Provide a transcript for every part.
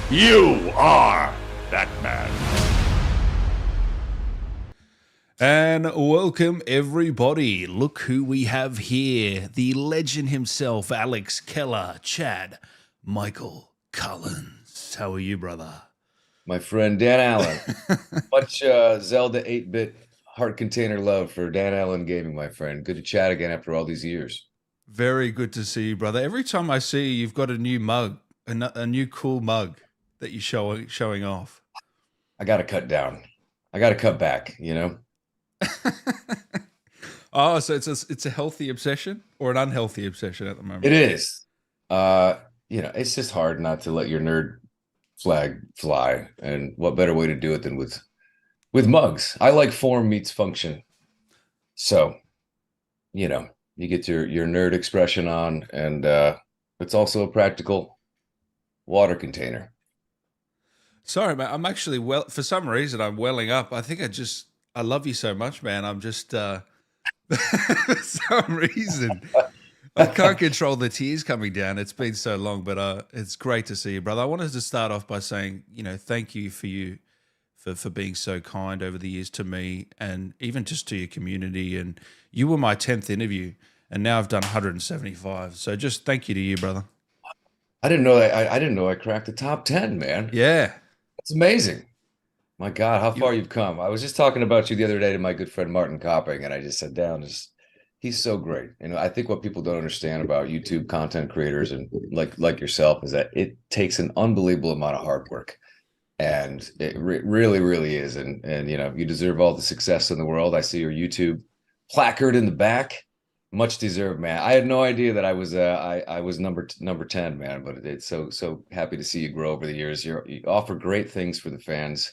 You are Batman. And welcome, everybody. Look who we have here. The legend himself, Alex Keller, Chad, Michael Collins. How are you, brother? My friend Dan Allen. Much Zelda 8-bit heart container love for Dan Allen Gaming, my friend. Good to chat again after all these years. Very good to see you, brother. Every time I see you, you've got a new mug, a new cool mug that you're showing off. I got to cut down. I got to cut back, you know? Oh, so it's a healthy obsession or an unhealthy obsession at the moment? It is. It's just hard not to let your nerd flag fly. And what better way to do it than with mugs? I like form meets function. So, you get your nerd expression on, and it's also a practical water container. Sorry, man. I'm actually for some reason I'm welling up. I love you so much, man. I'm just for some reason I can't control the tears coming down. It's been so long, but it's great to see you, brother. I wanted to start off by saying, thank you for being so kind over the years to me and even just to your community. And you were my 10th interview, and now I've done 175. So just thank you to you, brother. I didn't know that. I didn't know I cracked the top 10, man. Yeah. It's amazing. My God, how far you've come. I was just talking about you the other day to my good friend Martin Copping, and I just sat down. He's so great. I think what people don't understand about YouTube content creators and like yourself is that it takes an unbelievable amount of hard work. And it really, really is. And you deserve all the success in the world. I see your YouTube placard in the back. Much deserved, man. I had no idea that I was number 10, man. But it's so happy to see you grow over the years. You offer great things for the fans,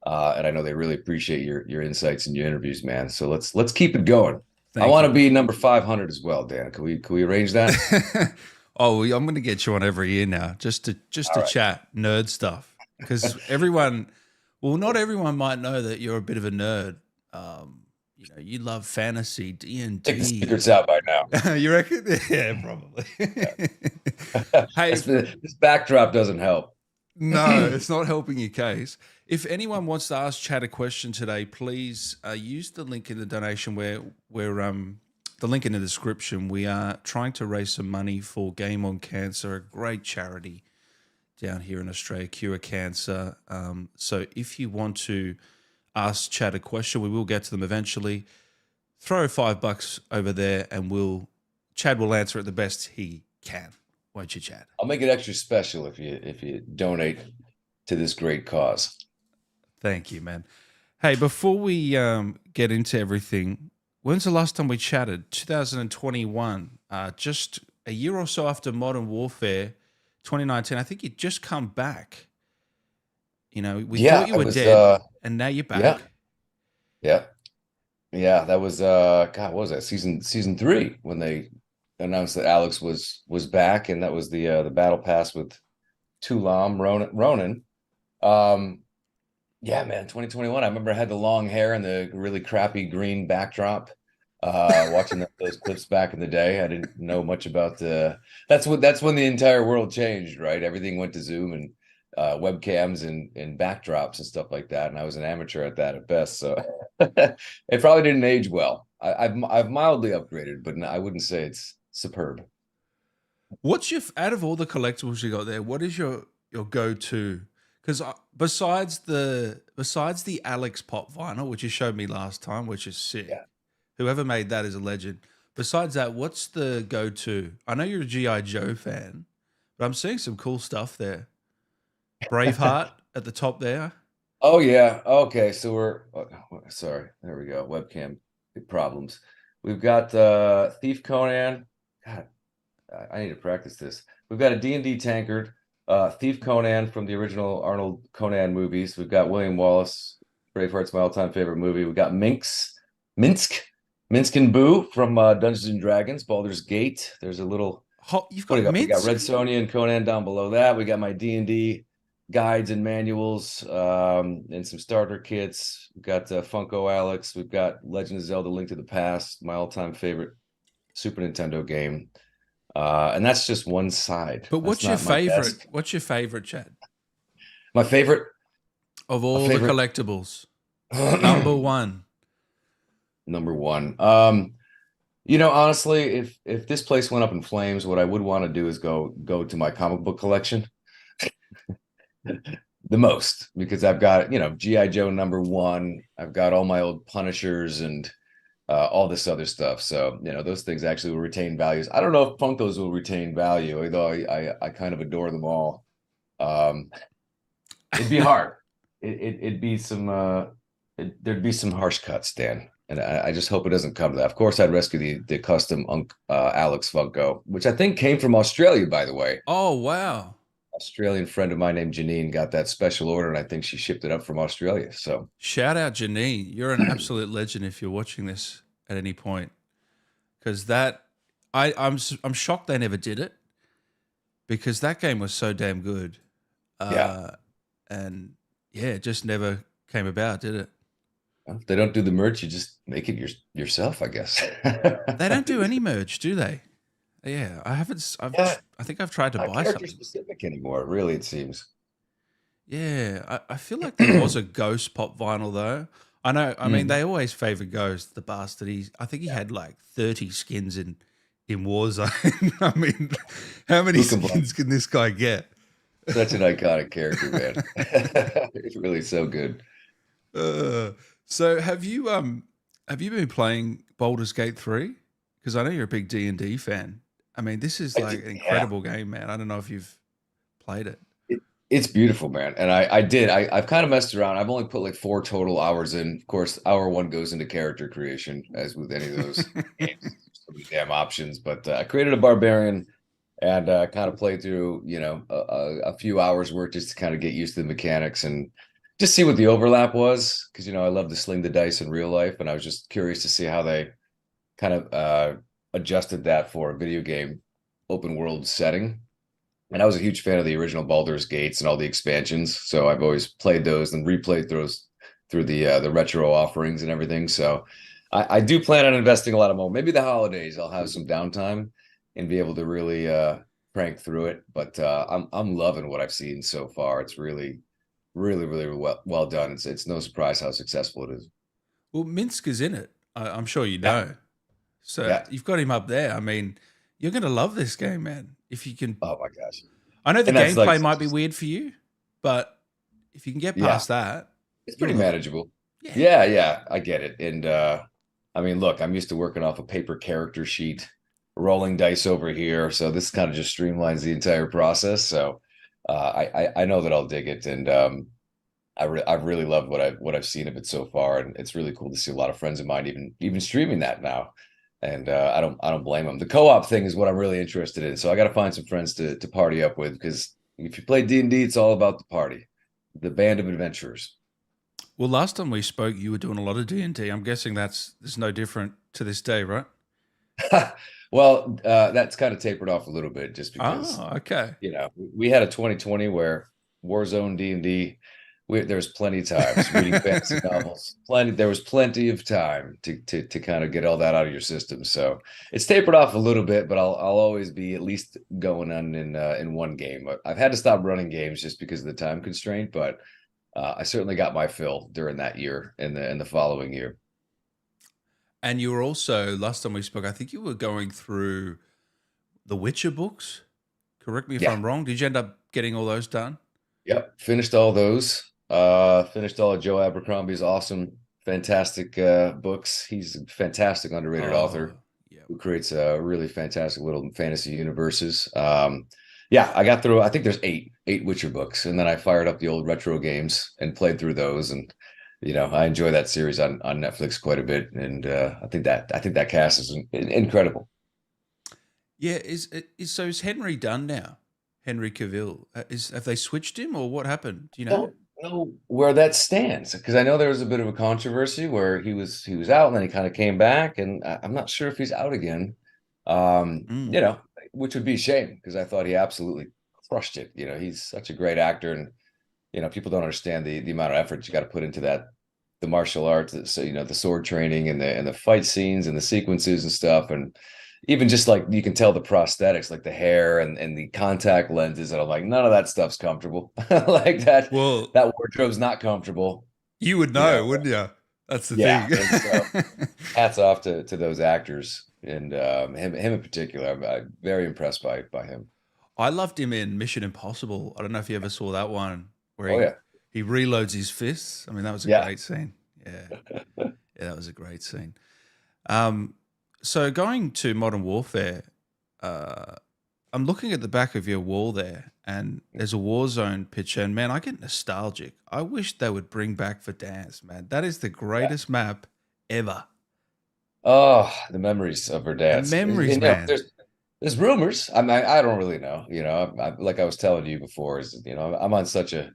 and I know they really appreciate your insights and your interviews, man. So let's keep it going. I want to be number 500 as well, Dan. Can we arrange that? Oh, I'm going to get you on every year now, just to chat nerd stuff, because not everyone might know that you're a bit of a nerd. You love fantasy, D&D. Take the secrets out by now. You reckon? Yeah, probably. Hey, this backdrop doesn't help. No, it's not helping your case. If anyone wants to ask Chad a question today, please use the link in the donation where the link in the description. We are trying to raise some money for Game on Cancer, a great charity down here in Australia, Cure Cancer. So if you want to ask Chad a question, we will get to them eventually. Throw $5 over there, and Chad will answer it the best he can. Won't you, Chad? I'll make it extra special if you donate to this great cause. Thank you, man. Hey, before we get into everything, when's the last time we chatted? 2021, just a year or so after Modern Warfare 2019. I think you'd just come back. We thought you were dead, and now you're back. Yeah. That was God, what was that? Season 3 when they announced that Alex was back, and that was the battle pass with Tulam Ronan. Yeah, man, 2021. I remember I had the long hair and the really crappy green backdrop. Watching those clips back in the day, I didn't know much about that's when the entire world changed, right? Everything went to Zoom and webcams and backdrops and stuff like that, and I was an amateur at that at best, so it probably didn't age well. I've mildly upgraded, but I wouldn't say it's superb. What's out of all the collectibles you got there, what is your go-to? Because besides the Alex Pop vinyl, which you showed me last time, which is sick, whoever made that is a legend. Besides that, what's the go-to? I know you're a G.I. Joe fan, but I'm seeing some cool stuff there. Braveheart at the top there. Oh yeah. Okay. So sorry. There we go. Webcam problems. We've got Thief Conan. God, I need to practice this. We've got a D&D tankard. Thief Conan from the original Arnold Conan movies. We've got William Wallace. Braveheart's my all-time favorite movie. We've got Minsk and Boo from Dungeons and Dragons. Baldur's Gate. There's a little. You've got Minsk? We got Red Sonja and Conan down below that. We got my D&D guides and manuals, and some starter kits. We've got Funko Alex. We've got Legend of Zelda: Link to the Past, my all-time favorite Super Nintendo game. And that's just one side. But what's your favorite? What's your favorite, Chad? My favorite, of my all the favorite collectibles? Number one. number one. Honestly, if this place went up in flames, what I would want to do is go to my comic book collection the most, because I've got, G.I. Joe number one. I've got all my old Punishers and all this other stuff. So, those things actually will retain values. I don't know if Funkos will retain value, although I kind of adore them all. It'd be hard. It'd be there'd be some harsh cuts, Dan. And I just hope it doesn't come to that. Of course, I'd rescue the custom Alex Funko, which I think came from Australia, by the way. Oh, wow. Australian friend of mine named Janine got that special order, and I think she shipped it up from Australia. So Shout out Janine. You're an absolute legend if you're watching this at any point. Because I'm shocked they never did it, because that game was so damn good. Yeah. And yeah, it just never came about, did it? if they don't do the merch, you just make it yourself, I guess. They don't do any merch, do they? Yeah, I haven't. Yeah, I think I've tried to not buy character something. specific anymore, really, it seems. Yeah, I feel like there was a Ghost pop vinyl though. I know. I mean, they always favor Ghost, the bastard. I think he had like 30 skins in Warzone. I mean, how many Who can blame? skins can this guy get? Such an iconic character, man. It's really so good. So have you been playing Baldur's Gate 3? Because I know you're a big D&D fan. I mean, this is like an Yeah. incredible game, man. I don't know if you've played it. It's beautiful, man. And I've kind of messed around. I've only put like 4 total hours in. Of course, hour 1 goes into character creation, as with any of those games. There's so many damn options. But I created a barbarian and kind of played through, a few hours worth just to kind of get used to the mechanics and just see what the overlap was. Because, I love to sling the dice in real life. And I was just curious to see how they kind of adjusted that for a video game open world setting. And I was a huge fan of the original Baldur's Gates and all the expansions, so I've always played those and replayed those through the retro offerings and everything. So I do plan on investing a lot of more. Maybe the holidays I'll have some downtime and be able to really crank through it. But I'm loving what I've seen so far. It's really, really, really well done. It's no surprise how successful it is. Well, Minsk is in it. I'm sure you Yeah. know. So Yeah. you've got him up there. I mean, you're going to love this game, man. If you can. Oh my gosh. I know the And that's gameplay like, might be weird for you, but if you can get yeah, past that, it's pretty you'll love it. manageable. Yeah. Yeah, I get it. And I mean, look, I'm used to working off a paper character sheet, rolling dice over here. So this kind of just streamlines the entire process. So I know that I'll dig it. And I've really loved what I've seen of it so far. And it's really cool to see a lot of friends of mine even streaming that now. And I don't blame them. The co-op thing is what I'm really interested in. So I got to find some friends to party up with, because if you play D&D, it's all about the party, the band of adventurers. Well, last time we spoke, you were doing a lot of D&D. I'm guessing there's no different to this day, right? Well, that's kind of tapered off a little bit, just because Oh, okay. we had a 2020 where Warzone D&D. There was plenty of times reading fantasy novels. There was plenty of time to kind of get all that out of your system. So it's tapered off a little bit, but I'll always be at least going on in one game. I've had to stop running games just because of the time constraint, but I certainly got my fill during that year and the following year. And you were also, last time we spoke, I think you were going through the Witcher books. Correct me if Yeah. I'm wrong. Did you end up getting all those done? Yep, finished all those. Finished all of Joe Abercrombie's awesome, fantastic books. He's a fantastic underrated author Yeah. who creates really fantastic little fantasy universes. Yeah, I got through. I think there's eight Witcher books, and then I fired up the old retro games and played through those. And I enjoy that series on Netflix quite a bit. And I think that cast is incredible. Yeah. Is Henry done now? Henry Cavill. Have they switched him, or what happened? Do you know? Don't know where that stands, because I know there was a bit of a controversy where he was out and then he kind of came back, and I'm not sure if he's out again. Mm. Which would be a shame, because I thought he absolutely crushed it. He's such a great actor, and people don't understand the amount of effort you got to put into the martial arts. So the sword training and the fight scenes and the sequences and stuff. And even just like you can tell the prosthetics, like the hair and the contact lenses, and I'm like, none of that stuff's comfortable. Like that Well, that wardrobe's not comfortable, you would you know. know, wouldn't you? That's the Yeah, and so thing. hats off to those actors and him in particular. I'm very impressed by him. I loved him in Mission Impossible. I don't know if you ever saw that one where Oh yeah, he reloads his fists. I mean, that was a yeah. great scene. Yeah. Yeah, that was a great scene. Um, so going to Modern Warfare, uh, I'm looking at the back of your wall there, and there's a Warzone picture, and man, I get nostalgic. I wish they would bring back Verdansk, man. That is the Yeah. greatest map ever. Oh, the memories of The Verdansk. memories, man. There's rumors. I mean, I don't really know. Like I was telling you before, is I'm on such a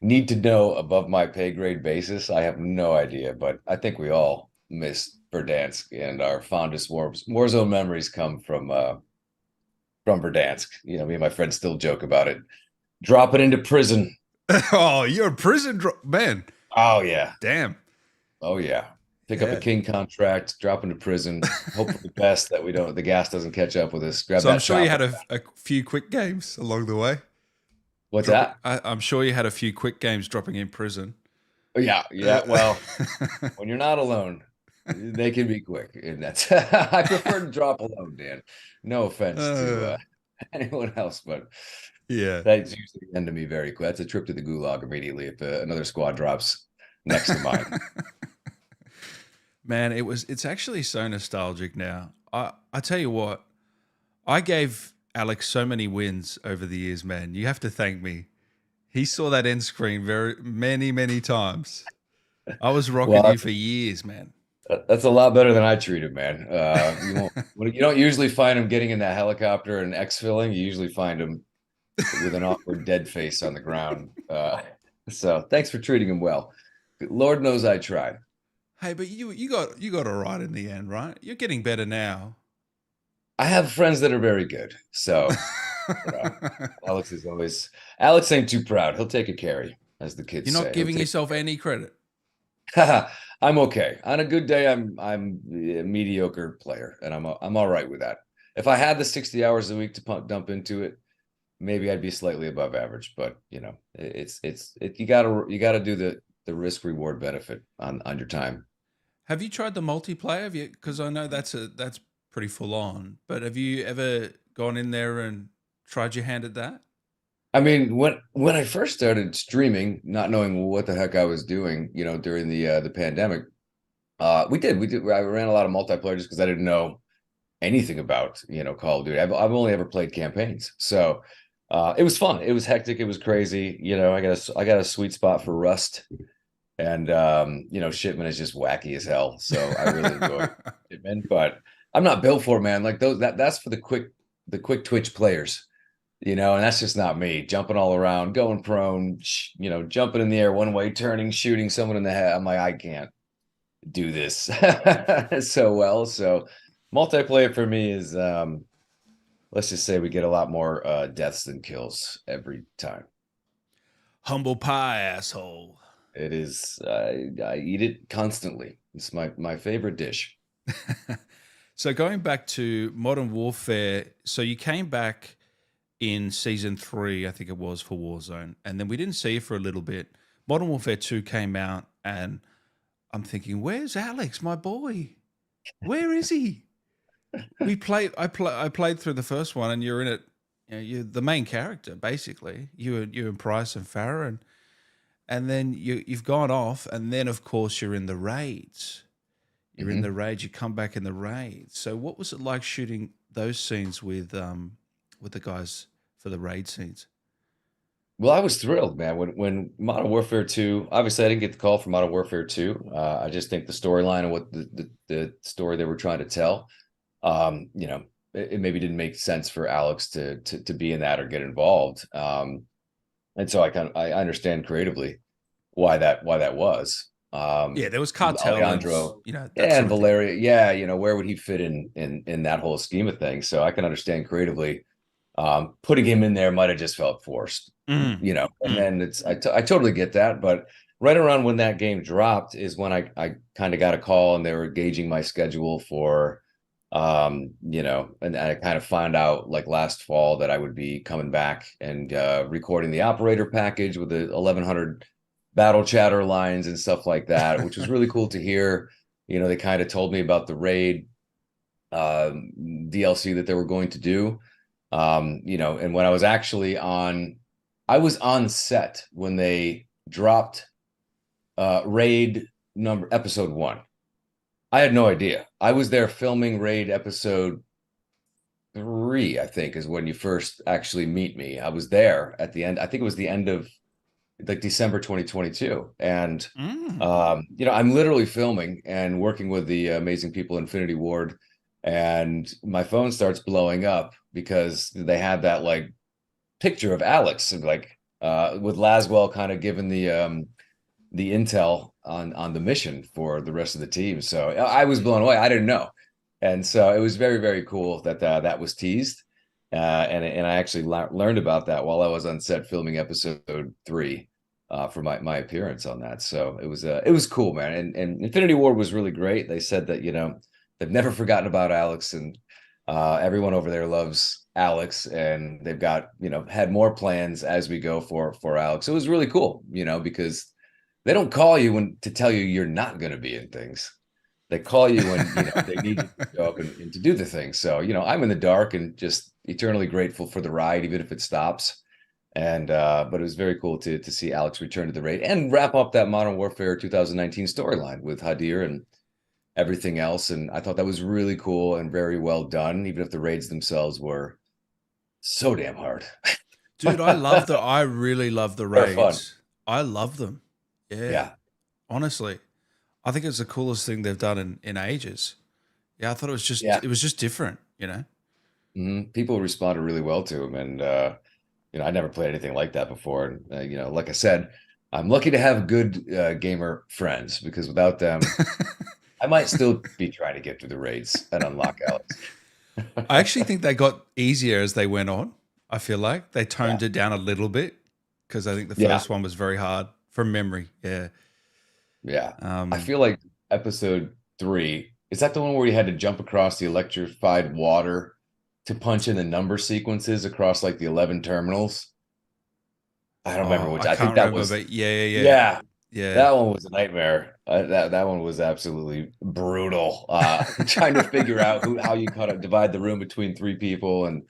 need to know above my pay grade basis. I have no idea, but I think we all miss Verdansk, and our fondest Warzone memories come from Verdansk. Me and my friends still joke about it. Drop it into prison. Oh, you're a man. Oh yeah. Damn. Oh yeah. Pick up a Yeah. king contract, drop into prison, hope for the best that the gas doesn't catch up with us. Grab So I'm that sure you had chopper. a few quick games along the way. What's Dropping, that? I'm sure you had a few quick games dropping in prison. Oh, yeah, yeah. Well, when you're not alone, they can be quick, and that's I prefer to drop alone, Dan. No offense to anyone else, but Yeah. that's usually the end of me very quick. That's a trip to the gulag immediately if another squad drops next to mine. Man, it's actually so nostalgic now. I tell you what, I gave Alex so many wins over the years, man. You have to thank me. He saw that end screen very many times. I was rocking Well, you for years, man. that's a lot better than I treat him, man. You don't usually find him getting in that helicopter and exfilling. You usually find him with an awkward dead face on the ground. So thanks for treating him well. Lord knows I tried. Hey, but you got it right in the end, right? You're getting better now. I have friends that are very good. So Alex ain't too proud. He'll take a carry, as the kids You're say. not giving yourself any credit. I'm okay. On a good day, I'm a mediocre player, and I'm all right with that. If I had the 60 hours a week to dump into it, maybe I'd be slightly above average. But you gotta do the risk reward benefit on your time. Have you tried the multiplayer? Because I know that's pretty full on. But have you ever gone in there and tried your hand at that? I mean, when I first started streaming, not knowing what the heck I was doing, during the pandemic, we did. I ran a lot of multiplayer just because I didn't know anything about Call of Duty. I've only ever played campaigns, so it was fun. It was hectic. It was crazy. I got a sweet spot for Rust, and Shipman is just wacky as hell. So I really enjoy Shipman, but I'm not built for it, man. Like that's for the quick twitch players. And that's just not me. Jumping all around, going prone, jumping in the air one way, turning, shooting someone in the head. I'm like, I can't do this so well. So multiplayer for me is, let's just say we get a lot more deaths than kills every time. Humble pie, asshole. It is. I eat it constantly. It's my favorite dish. So going back to Modern Warfare, so you came back in season 3, I think it was, for Warzone, and then we didn't see you for a little bit. Modern Warfare 2 came out, and I'm thinking, where's Alex, my boy? Where is he? I played through the first one, and you're in it. You're the main character, basically. You and Price and Farah, and then you've gone off, and then of course you're in the raids. You're in the raids. You come back in the raids. So what was it like shooting those scenes with the guys for the raid scenes? Well, I was thrilled, man. When Modern Warfare 2, obviously I didn't get the call for Modern Warfare 2. I just think the storyline and what the story they were trying to tell, it maybe didn't make sense for Alex to be in that or get involved. And so I understand creatively why that was. Yeah, there was cartel, Alejandro, that and sort of Valeria, yeah, where would he fit in that whole scheme of things? So I can understand creatively. Putting him in there might have just felt forced, thing. and then I totally get that. But right around when that game dropped is when I kind of got a call and they were gauging my schedule for You know, and I kind of found out like last fall that I would be coming back and recording the operator package with the 1100 battle chatter lines and stuff like that, which was really cool to hear. You know, they kind of told me about the raid DLC that they were going to do. You know, and when I was actually I was on set when they dropped raid episode 1. I had no idea. I was there filming raid episode 3, I think, is when you first actually meet me. I was there at the end. I think it was the end of like December 2022. And you know, I'm literally filming and working with the amazing people Infinity Ward, and my phone starts blowing up because they had that like picture of Alex and like with Laswell kind of giving the intel on the mission for the rest of the team. So I was blown away. I didn't know. And so it was very, very cool that that was teased. And I actually learned about that while I was on set filming episode 3 for my appearance on that. So it was cool, man. And Infinity Ward was really great. They said that, you know, they've never forgotten about Alex, and everyone over there loves Alex, and they've got, you know, had more plans as we go for Alex. It was really cool, you know, because they don't call you to tell you you're not going to be in things. They call you when, you know, they need you to go up and to do the thing. So, you know, I'm in the dark and just eternally grateful for the ride, even if it stops. And but it was very cool to see Alex return to the raid and wrap up that Modern Warfare 2019 storyline with Hadir and everything else. And I thought that was really cool and very well done, even if the raids themselves were so damn hard. Dude, I really love the They're fun. raids. I love them. Yeah. Yeah. Honestly. I think it's the coolest thing they've done in ages. Yeah, I thought Yeah. it was just different, you know? People responded really well to him. And you know, I never played anything like that before. And you know, like I said, I'm lucky to have good gamer friends, because without them, I might still be trying to get through the raids and unlock Alex. I actually think they got easier as they went on. I feel like they toned it down a little bit because I think the Yeah. first one was very hard from memory. Yeah. Yeah. I feel like episode 3, is that the one where you had to jump across the electrified water to punch in the number sequences across like the 11 terminals? I don't remember which. I I can't think that remember, was, but yeah. yeah, Yeah. that one was a nightmare. That one was absolutely brutal. Trying to figure out how you kind of divide the room between 3 people and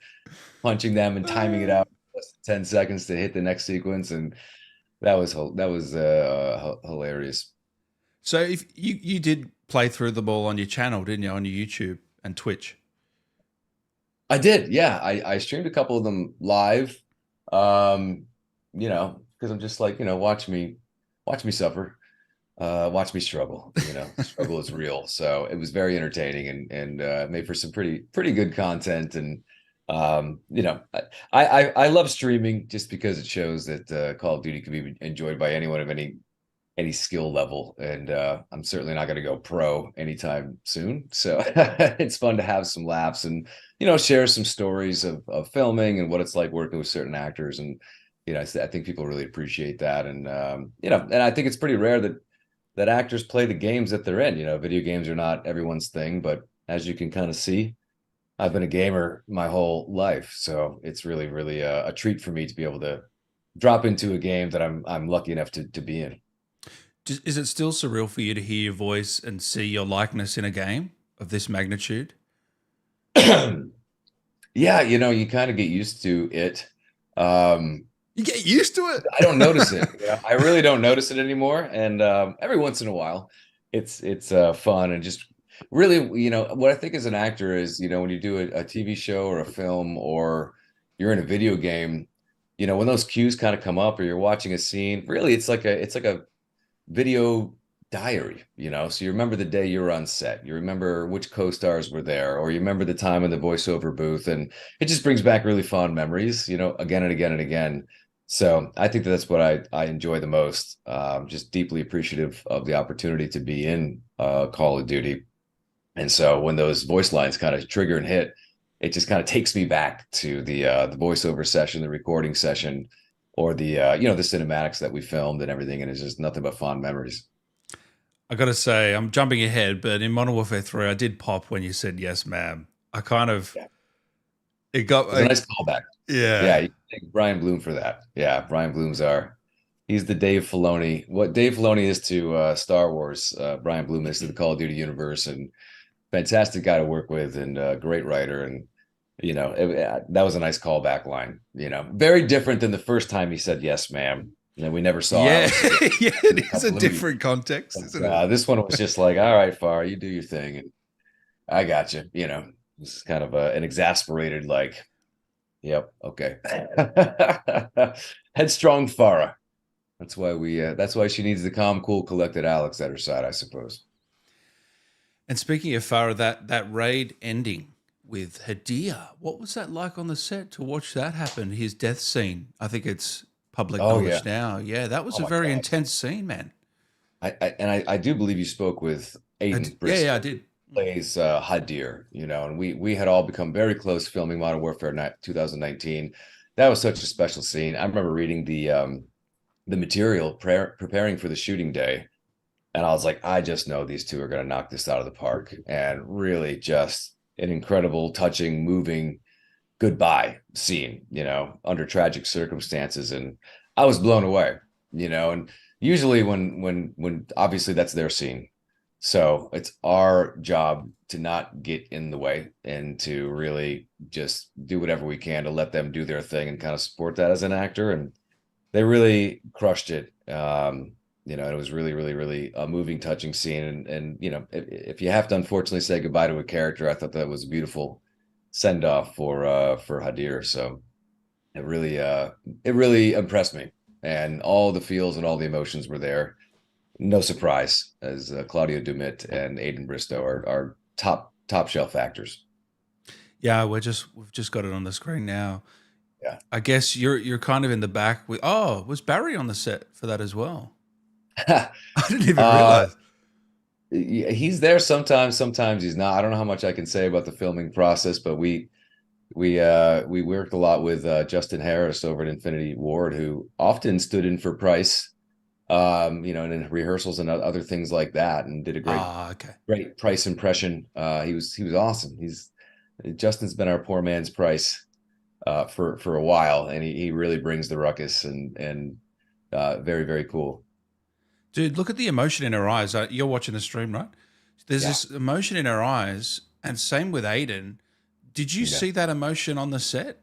punching them and timing it out less than 10 seconds to hit the next sequence. And that was hilarious. So if you did play through the ball on your channel, didn't you, on your YouTube and Twitch? I did, yeah. I streamed a couple of them live. You know, because I'm just like, you know, watch me suffer, watch me struggle. You know, struggle is real. So it was very entertaining and made for some pretty good content. And you know, I love streaming just because it shows that Call of Duty can be enjoyed by anyone of any skill level. And I'm certainly not going to go pro anytime soon. So it's fun to have some laughs and, you know, share some stories of filming and what it's like working with certain actors. And, you know, I think people really appreciate that. And, you know, and I think it's pretty rare that actors play the games that they're in. You know, video games are not everyone's thing, but as you can kind of see, I've been a gamer my whole life. So it's really, really a treat for me to be able to drop into a game that I'm lucky enough to be in. Is it still surreal for you to hear your voice and see your likeness in a game of this magnitude? Yeah, you know, you kind of get used to it. You get used to it. I don't notice it. You know, I really don't notice it anymore. And every once in a while, it's fun and just really, you know, what I think as an actor is, you know, when you do a TV show or a film or you're in a video game, you know, when those cues kind of come up or you're watching a scene, really, it's like a video diary, you know. So you remember the day you were on set, you remember which co-stars were there, or you remember the time in the voiceover booth, and it just brings back really fond memories, you know, again and again and again. So I think that's what I enjoy the most. Just deeply appreciative of the opportunity to be in Call of Duty. And so when those voice lines kind of trigger and hit, it just kind of takes me back to the voiceover session, the recording session, or the you know, the cinematics that we filmed and everything, and it's just nothing but fond memories. I got to say, I'm jumping ahead, but in Modern Warfare 3, I did pop when you said yes, ma'am. I kind of, Yeah. it got, It was a nice callback. Yeah, yeah. you thank Brian Bloom for that. Yeah, Brian Bloom's he's the Dave Filoni. What Dave Filoni is to Star Wars, Brian Bloom is to the Call of Duty universe, and fantastic guy to work with, and great writer. And that was a nice callback line. Very different than the first time he said yes, ma'am. We never saw Yeah. Alex again Yeah, in it is a couple of movies. different context, isn't it? This one was just like, all right, Farr, you do your thing, and I got you. This is kind of an exasperated, like, yep, okay. Headstrong Farah. That's why she needs the calm, cool, collected Alex at her side, I suppose. And speaking of Farah, that raid ending with Hadir, what was that like on the set to watch that happen? His death scene. I think it's public knowledge now. Yeah, that was a very intense scene, man. I do believe you spoke with Aiden Bristow. Yeah, I did. Plays Hadir, and we had all become very close filming Modern Warfare 2019. That was such a special scene. I remember reading the material preparing for the shooting day, and I was like, I just know these two are going to knock this out of the park. And really just an incredible, touching, moving goodbye scene, under tragic circumstances. And I was blown away, and usually when obviously that's their scene. So it's our job to not get in the way and to really just do whatever we can to let them do their thing and kind of support that as an actor. And they really crushed it. It was really, really, really a moving, touching scene. And if you have to unfortunately say goodbye to a character, I thought that was a beautiful send off for Hadir. So it really impressed me, and all the feels and all the emotions were there. No surprise, as Claudio Dumit and Aiden Bristow are top shelf actors. Yeah, we've just got it on the screen now. Yeah, I guess you're kind of in the back with. Oh, was Barry on the set for that as well? I didn't even realize. He's there sometimes he's not. I don't know how much I can say about the filming process, but we worked a lot with Justin Harris over at Infinity Ward, who often stood in for Price, and in rehearsals and other things like that, and did a great Price impression. He was awesome. Justin's been our poor man's Price for a while, and he really brings the ruckus, and very, very cool. Dude, look at the emotion in her eyes. You're watching the stream, right? There's this emotion in her eyes, and same with Aiden. Did you see that emotion on the set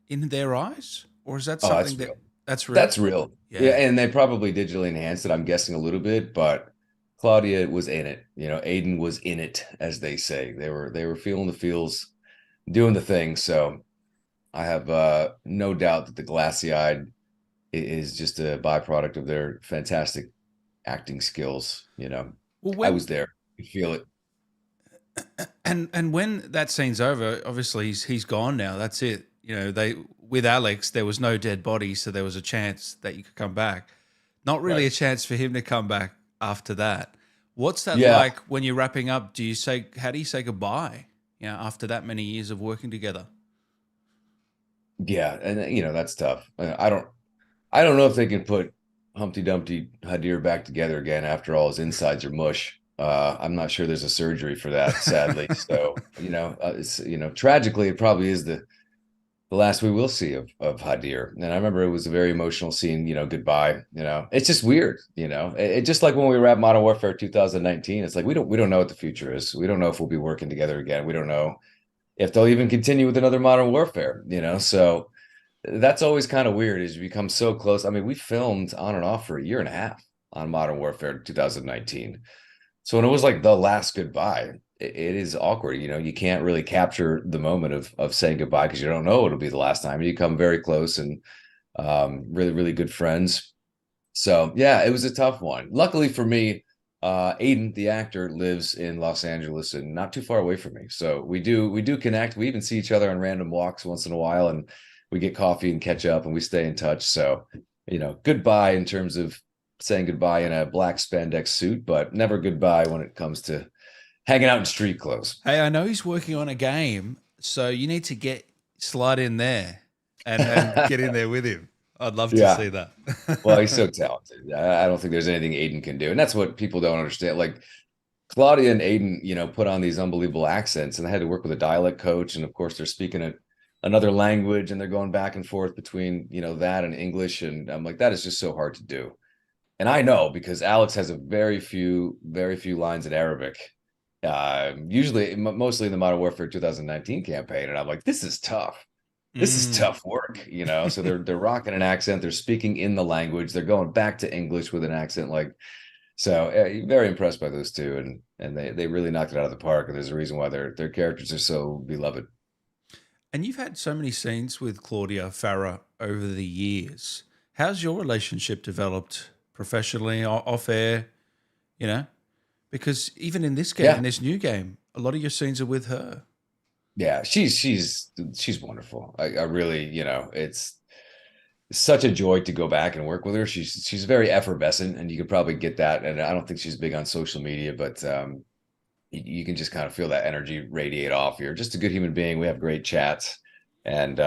in their eyes? Or is that something that's real? That's real. Yeah, and they probably digitally enhanced it, I'm guessing, a little bit, but Claudia was in it. Aiden was in it, as they say. They were feeling the feels, doing the thing. So I have no doubt that the glassy-eyed is just a byproduct of their fantastic acting skills. Well, I was there. You feel it. And when that scene's over, obviously he's gone now. That's it. With Alex, there was no dead body, so there was a chance that you could come back. Not really a chance for him to come back after that. What's that like when you're wrapping up? How do you say goodbye? After that many years of working together. Yeah, and that's tough. I don't know if they can put Humpty Dumpty Hadir back together again after all his insides are mush. I'm not sure there's a surgery for that, sadly. So tragically, it probably is the last we will see of Hadir. And I remember it was a very emotional scene. Goodbye. It's just weird. It just like when we wrapped Modern Warfare 2019. It's like we don't know what the future is. We don't know if we'll be working together again. We don't know if they'll even continue with another Modern Warfare. So that's always kind of weird, is you become so close. I mean, we filmed on and off for a year and a half on Modern Warfare 2019. So when it was like the last goodbye, it is awkward. You can't really capture the moment of saying goodbye because you don't know it'll be the last time. You come very close and really, really good friends. So yeah, it was a tough one. Luckily for me, Aiden, the actor, lives in Los Angeles and not too far away from me. So we do connect. We even see each other on random walks once in a while, and we get coffee and catch up, and we stay in touch. So, goodbye in terms of saying goodbye in a black spandex suit, but never goodbye when it comes to hanging out in street clothes. Hey, I know he's working on a game, so you need to slide in there and get in there with him. I'd love to Yeah. see that. Well, he's so talented. I don't think there's anything Aiden can do. And that's what people don't understand. Like Claudia and Aiden, put on these unbelievable accents, and they had to work with a dialect coach. And of course, they're speaking another language, and they're going back and forth between, that and English. And I'm like, that is just so hard to do. And I know because Alex has a very few lines in Arabic. Mostly in the Modern Warfare 2019 campaign. And I'm like, this is tough. This is tough work, So they're rocking an accent, they're speaking in the language, they're going back to English with an accent, very impressed by those two, and they really knocked it out of the park. And there's a reason why their characters are so beloved. And you've had so many scenes with Claudia Farah over the years. How's your relationship developed professionally, off air? Because even in this game, in this new game, a lot of your scenes are with her. Yeah, she's wonderful. I really, it's such a joy to go back and work with her. She's very effervescent, and you could probably get that. And I don't think she's big on social media, but you can just kind of feel that energy radiate off. You're just a good human being. We have great chats, and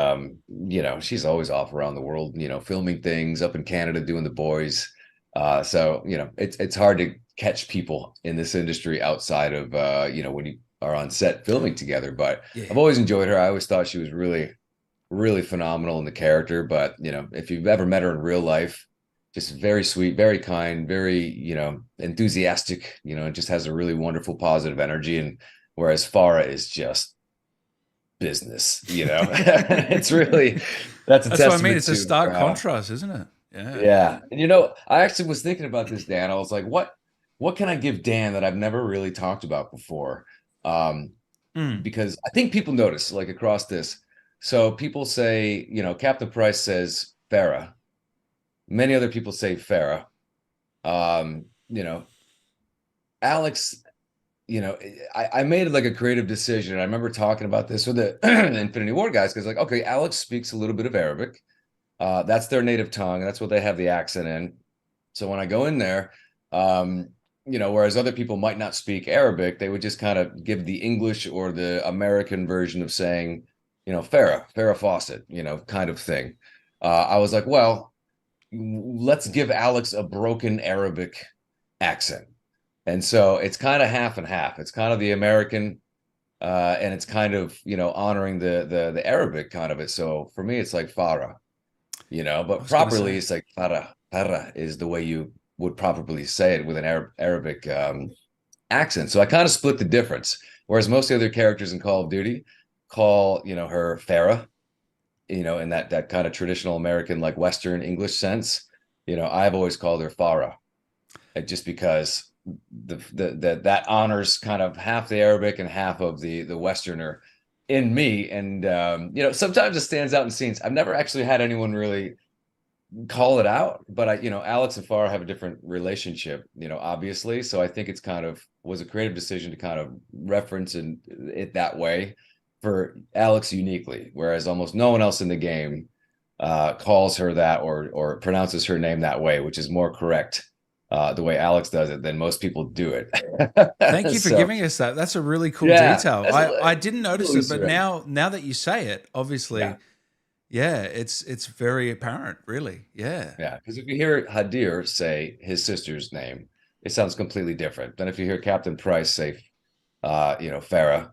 she's always off around the world, filming things up in Canada, doing The Boys. So it's hard to catch people in this industry outside of when you are on set filming together. But yeah. I've always enjoyed her. I always thought she was really, really phenomenal in the character. But if you've ever met her in real life, just very sweet, very kind, very enthusiastic, and just has a really wonderful positive energy. And whereas Farah is just business, it's really that's what I mean. It's a stark contrast, isn't it? Yeah. And I actually was thinking about this, Dan. I was like, what can I give Dan that I've never really talked about before? Because I think people notice, like, across this. So people say, Captain Price says Farah. Many other people say Farah. Alex, I made like a creative decision. I remember talking about this with the Infinity Ward guys, because okay, Alex speaks a little bit of Arabic. That's their native tongue. That's what they have the accent in. So when I go in there, whereas other people might not speak Arabic, they would just kind of give the English or the American version of saying, Farrah Fawcett, kind of thing. I was like, well, let's give Alex a broken Arabic accent. And so it's kind of half and half. It's kind of the American, and it's kind of, honoring the Arabic kind of it. So for me, it's like Farah, but properly it's like Farah is the way you would probably say it with an Arabic accent. So I kind of split the difference. Whereas most of the other characters in Call of Duty call, her Farah, in that kind of traditional American, like Western English sense. I've always called her Farah, just because that honors kind of half the Arabic and half of the Westerner in me. And sometimes it stands out in scenes. I've never actually had anyone really call it out, but Alex and Farah have a different relationship, obviously. So I think it's kind of was a creative decision to kind of reference it that way for Alex uniquely, whereas almost no one else in the game calls her that or pronounces her name that way, which is more correct the way Alex does it than most people do it. Thank you for giving us that. That's a really cool detail. I didn't notice it, but now that you say it, obviously, it's very apparent, really. Yeah. Yeah, because if you hear Hadir say his sister's name, it sounds completely different than if you hear Captain Price say, Farah,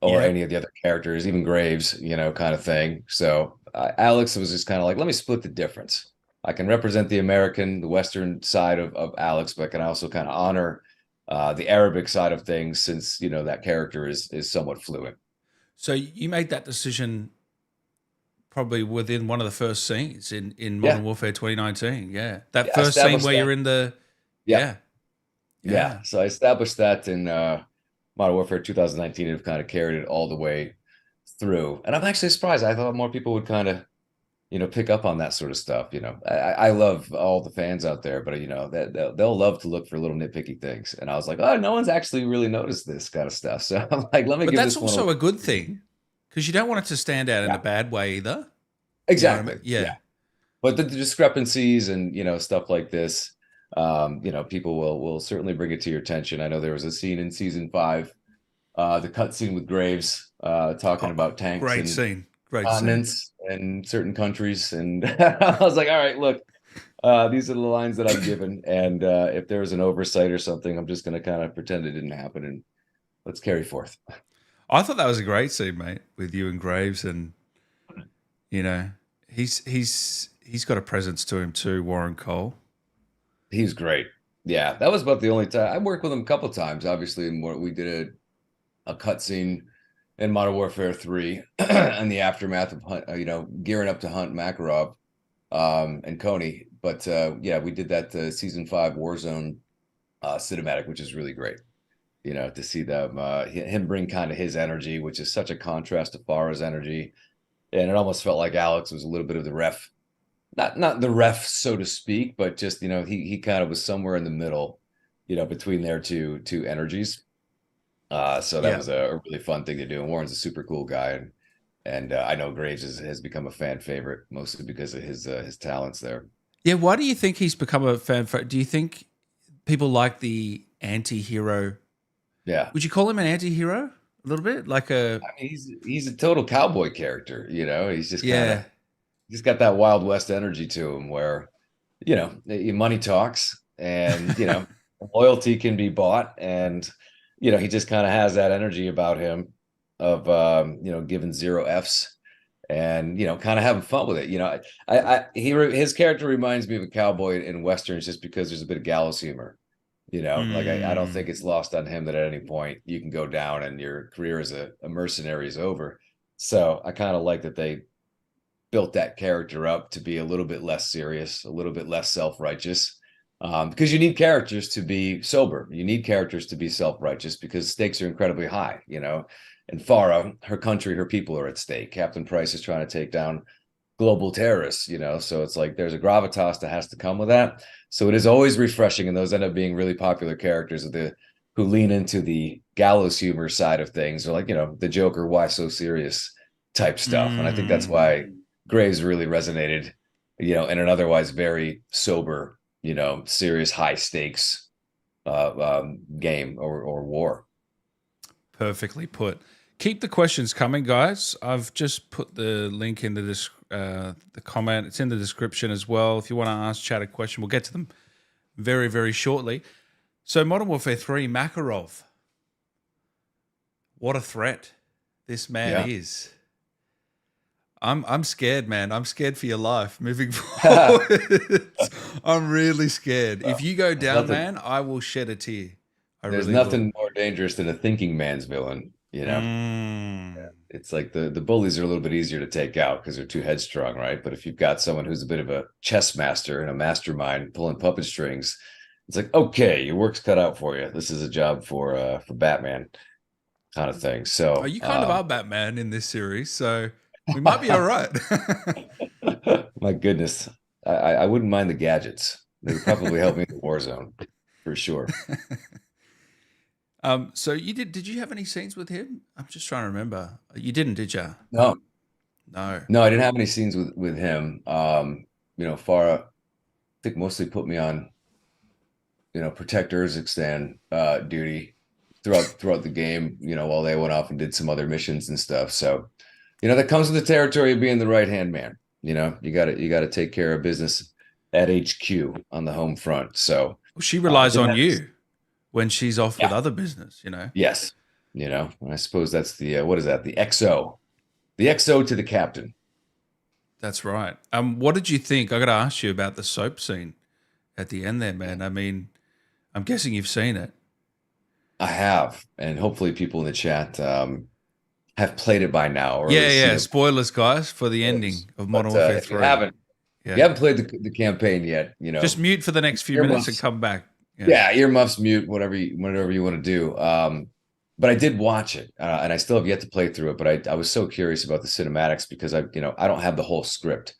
or any of the other characters, even Graves, kind of thing. So Alex was just kind of like, let me split the difference. I can represent the American, the Western side of Alex, but I can also kind of honor the Arabic side of things, since that character is somewhat fluent. So you made that decision probably within one of the first scenes in Modern Warfare 2019. Yeah, that first scene where you're in the yeah. So I established that in Modern Warfare 2019, and have kind of carried it all the way through. And I'm actually surprised. I thought more people would kind of pick up on that sort of stuff. I love all the fans out there, but that they'll love to look for little nitpicky things. And I was like, oh, no one's actually really noticed this kind of stuff. So I'm like, let me. But that's also a good thing, because you don't want it to stand out in a bad way either. Exactly. Yeah. But the discrepancies and stuff like this, people will certainly bring it to your attention. I know there was a scene in season 5, the cut scene with Graves, talking about tanks. Great scene. Great scene. continents and certain countries. And I was like, all right, look, these are the lines that I'm given. And if there was an oversight or something, I'm just going to kind of pretend it didn't happen and let's carry forth. I thought that was a great scene, mate, with you and Graves, and you know, he's got a presence to him too, Warren Cole. He's great. Yeah, that was about the only time I worked with him a couple times. Obviously, we did a cut scene in Modern Warfare 3 and the aftermath of gearing up to hunt Makarov and Coney. But yeah, we did that season 5 Warzone cinematic, which is really great. To see them him bring kind of his energy, which is such a contrast to Farah's energy, and it almost felt like Alex was a little bit of the ref, not the ref, so to speak, but just he kind of was somewhere in the middle, between their two energies. So that was a really fun thing to do. And Warren's a super cool guy, and I know Graves has become a fan favorite mostly because of his talents there. Yeah, why do you think he's become a fan favorite? Do you think people like the anti-hero? Yeah. Would you call him an anti-hero a little bit? Like I mean, he's a total cowboy character, he's just he's got that Wild West energy to him where, money talks and, loyalty can be bought. And, he just kind of has that energy about him of, giving 0 Fs and, kind of having fun with it. His character reminds me of a cowboy in Westerns just because there's a bit of gallows humor. I don't think it's lost on him that at any point you can go down and your career as a mercenary is over. So I kind of like that they built that character up to be a little bit less serious, a little bit less self-righteous, because you need characters to be sober. You need characters to be self-righteous because stakes are incredibly high, And Farah, her country, her people are at stake. Captain Price is trying to take down global terrorists, so it's like there's a gravitas that has to come with that. So it is always refreshing, and those end up being really popular characters who lean into the gallows humor side of things, or like the Joker, why so serious type stuff. And I think that's why Graves really resonated, in an otherwise very sober, serious, high stakes game or war. Perfectly put. Keep the questions coming, guys. I've just put the link into this, the comment. It's in the description as well. If you want to ask Chad a question, we'll get to them very, very shortly. So Modern Warfare 3, Makarov. What a threat this man is. I'm scared, man. I'm scared for your life moving forward. I'm really scared. If you go down, man, I will shed a tear. There's nothing more dangerous than a thinking man's villain. It's like the bullies are a little bit easier to take out because they're too headstrong, right? But if you've got someone who's a bit of a chess master and a mastermind pulling puppet strings, it's like, okay, your work's cut out for you. This is a job for Batman kind of thing. So you kind of are Batman in this series, so we might be all right. My goodness, I wouldn't mind the gadgets. They would probably help me in the Warzone for sure. So did you have any scenes with him? I'm just trying to remember. You didn't, did you? No, I didn't have any scenes with him. Farah, I think mostly put me on, protect Urzikstan duty throughout the game, while they went off and did some other missions and stuff. So, that comes with the territory of being the right-hand man. You gotta take care of business at HQ on the home front. So she relies on you when she's off with other business, Yes. And I suppose that's the, what is that? The XO to the captain. That's right. What did you think? I got to ask you about the soap scene at the end there, man. I mean, I'm guessing you've seen it. I have. And hopefully people in the chat have played it by now. Or Spoilers, guys, for the ending of Modern Warfare 3. If you haven't played the campaign yet, just mute for the next few minutes and come back. Yeah, earmuffs, mute, whatever you want to do. But I did watch it, and I still have yet to play through it. But I was so curious about the cinematics because I don't have the whole script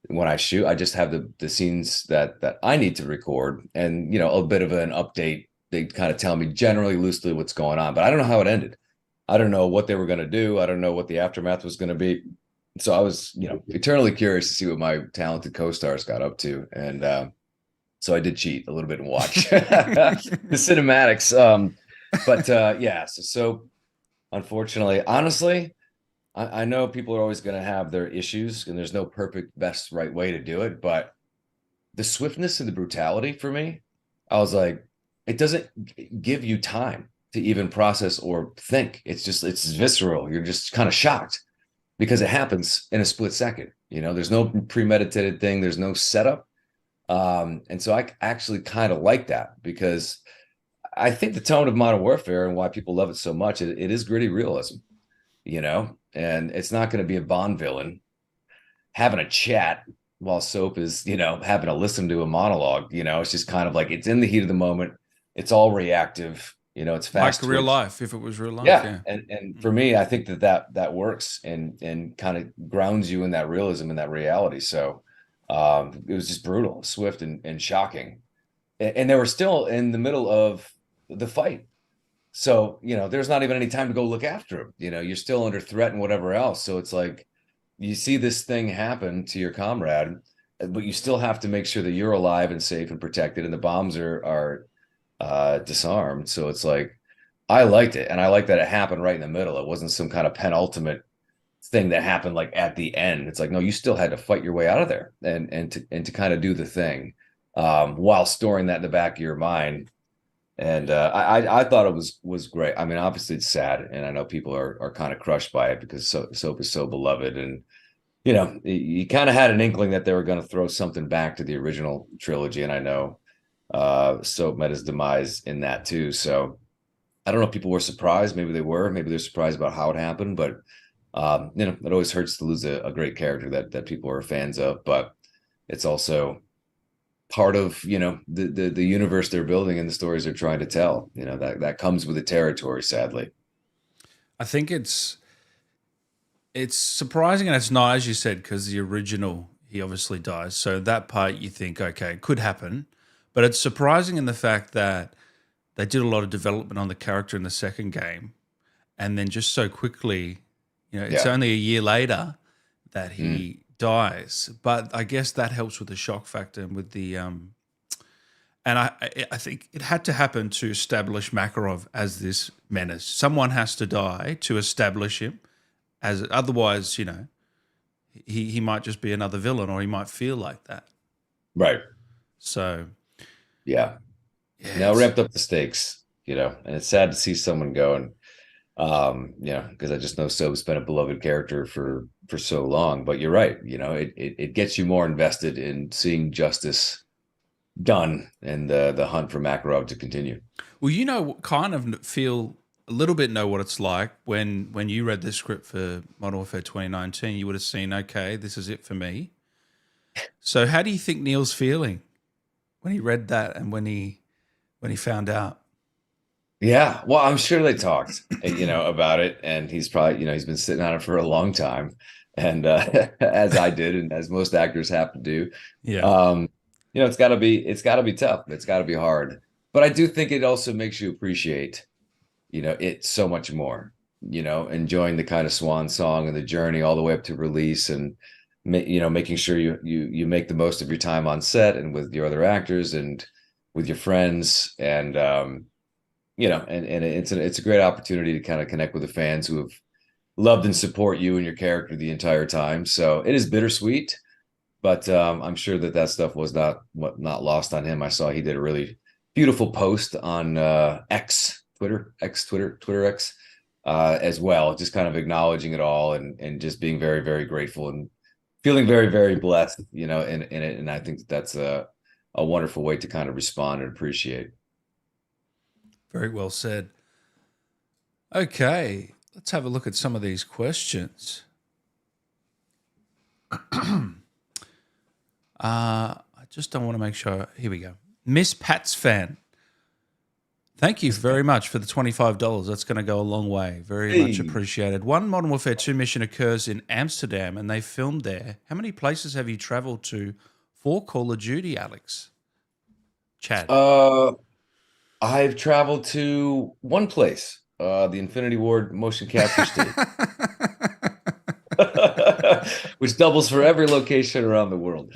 when I shoot. I just have the scenes that I need to record, and a bit of an update. They kind of tell me generally loosely what's going on, but I don't know how it ended. I don't know what they were going to do. I don't know what the aftermath was going to be. So I was eternally curious to see what my talented co-stars got up to, and so I did cheat a little bit and watch the cinematics. So unfortunately, honestly, I know people are always going to have their issues, and there's no perfect, best, right way to do it. But the swiftness and the brutality for me, I was like, it doesn't give you time to even process or think. It's visceral. You're just kind of shocked because it happens in a split second. There's no premeditated thing. There's no setup. And so I actually kind of like that, because I think the tone of Modern Warfare and why people love it so much, it is gritty realism, and it's not going to be a Bond villain having a chat while Soap is, having to listen to a monologue. It's just kind of like, it's in the heat of the moment. It's all reactive. It's fast. Like real life, if it was real life. Yeah. And for me, I think that works and kind of grounds you in that realism and that reality. So it was just brutal, swift and shocking. And they were still in the middle of the fight. So, there's not even any time to go look after him. You're still under threat and whatever else. So it's like, you see this thing happen to your comrade, but you still have to make sure that you're alive and safe and protected, and the bombs are disarmed. So it's like, I liked it. And I like that it happened right in the middle. It wasn't some kind of penultimate thing that happened like at the end. It's like, no, you still had to fight your way out of there and to kind of do the thing, while storing that in the back of your mind. And I thought it was great. I mean, obviously it's sad, and I know people are kind of crushed by it because Soap is so beloved, and you kind of had an inkling that they were going to throw something back to the original trilogy, and I know Soap met his demise in that too. So I don't know if people were surprised. Maybe they were. Maybe they're surprised about how it happened. But it always hurts to lose a great character that people are fans of. But it's also part of the universe they're building and the stories they're trying to tell. That comes with the territory, sadly. I think it's surprising, and it's not, as you said, because the original, he obviously dies. So that part you think, okay, it could happen. But it's surprising in the fact that they did a lot of development on the character in the second game, and then just so quickly, it's only a year later that he dies. But I guess that helps with the shock factor and with the and I think it had to happen to establish Makarov as this menace. Someone has to die to establish him as, otherwise, he might just be another villain, or he might feel like that. Right. So yeah. Now ramped up the stakes, and it's sad to see someone go, and because I just know Soap's been a beloved character for so long. But you're right, it gets you more invested in seeing justice done and the hunt for Makarov to continue. Well, kind of feel a little bit know what it's like when you read the script for Modern Warfare 2019. You would have seen, okay, this is it for me. So how do you think Neil's feeling when he read that and when he found out? Yeah, well, I'm sure they talked, about it, and he's probably, he's been sitting on it for a long time, and as I did, and as most actors have to do. Yeah. It's got to be tough. It's got to be hard. But I do think it also makes you appreciate, it so much more. Enjoying the kind of swan song and the journey all the way up to release, and making sure you make the most of your time on set and with your other actors and with your friends, and and it's a great opportunity to kind of connect with the fans who have loved and support you and your character the entire time. So it is bittersweet, but I'm sure that stuff was not lost on him. I saw he did a really beautiful post on Twitter X, as well, just kind of acknowledging it all and just being very, very grateful and feeling very, very blessed, in it. And I think that's a wonderful way to kind of respond and appreciate. Very well said. Okay, let's have a look at some of these questions. I just don't want to make sure. Here we go. Miss Pat's fan. Thank you very much for the $25. That's going to go a long way. Very much appreciated. One Modern Warfare 2 mission occurs in Amsterdam, and they filmed there. How many places have you traveled to for Call of Duty, Alex? Chad. I've traveled to one place, the Infinity Ward motion capture stage, which doubles for every location around the world.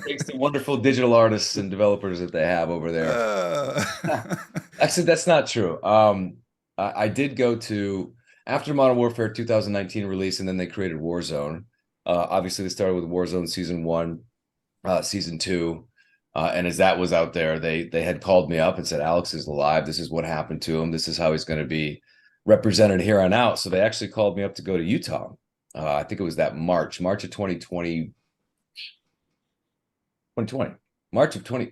Thanks to wonderful digital artists and developers that they have over there. Actually, that's not true. I did go to, after Modern Warfare 2019 release, and then they created Warzone. Obviously, they started with Warzone Season 1, Season 2. And as that was out there, they had called me up and said, Alex is alive. This is what happened to him. This is how he's going to be represented here on out. So they actually called me up to go to Utah. I think it was that March of 2020. March of 20.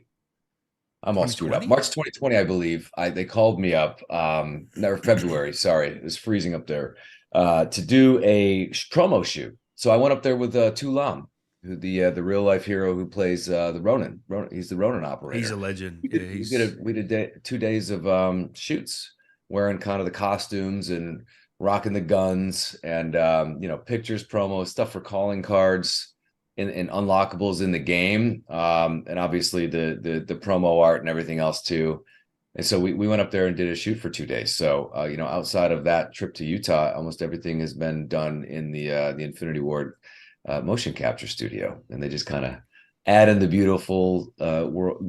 I'm all screwed up. 2020? March 2020, I believe. They called me up, or February, sorry. It was freezing up there, to do a promo shoot. So I went up there with Tu Lam, who the real life hero who plays the Ronin. He's the Ronin operator. He's a legend. We did 2 days of shoots, wearing kind of the costumes and rocking the guns, and pictures, promos, stuff for calling cards, and unlockables in the game, and obviously the promo art and everything else too. And so we went up there and did a shoot for 2 days. So outside of that trip to Utah, almost everything has been done in the Infinity Ward motion capture studio, and they just kind of add in the beautiful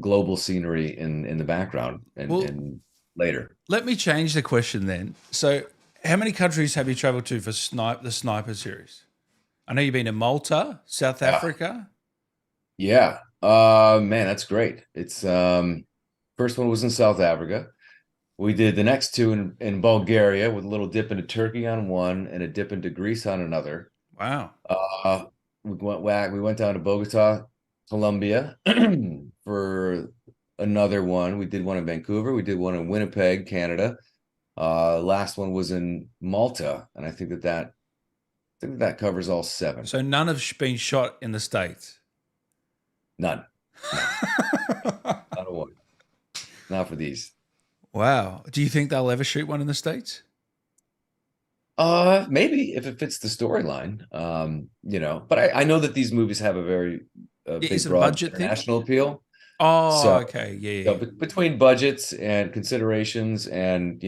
global scenery in the background and later. Let me change the question then. So how many countries have you traveled to for the Sniper series? I know you've been to Malta, South Africa. Yeah. Man, that's great. It's first one was in South Africa. We did the next two in Bulgaria, with a little dip into Turkey on one and a dip into Greece on another. Wow. We went down to Bogota, Colombia for another one. We did one in Vancouver. We did one in Winnipeg, Canada. Last one was in Malta, and I think that covers all 7. So none have been shot in the States? None. Not a one. Not for these. Wow. Do you think they'll ever shoot one in the States? Maybe if it fits the storyline. But I know that these movies have a very big, broad budget international appeal. Oh, So, okay. Yeah. between budgets and considerations, and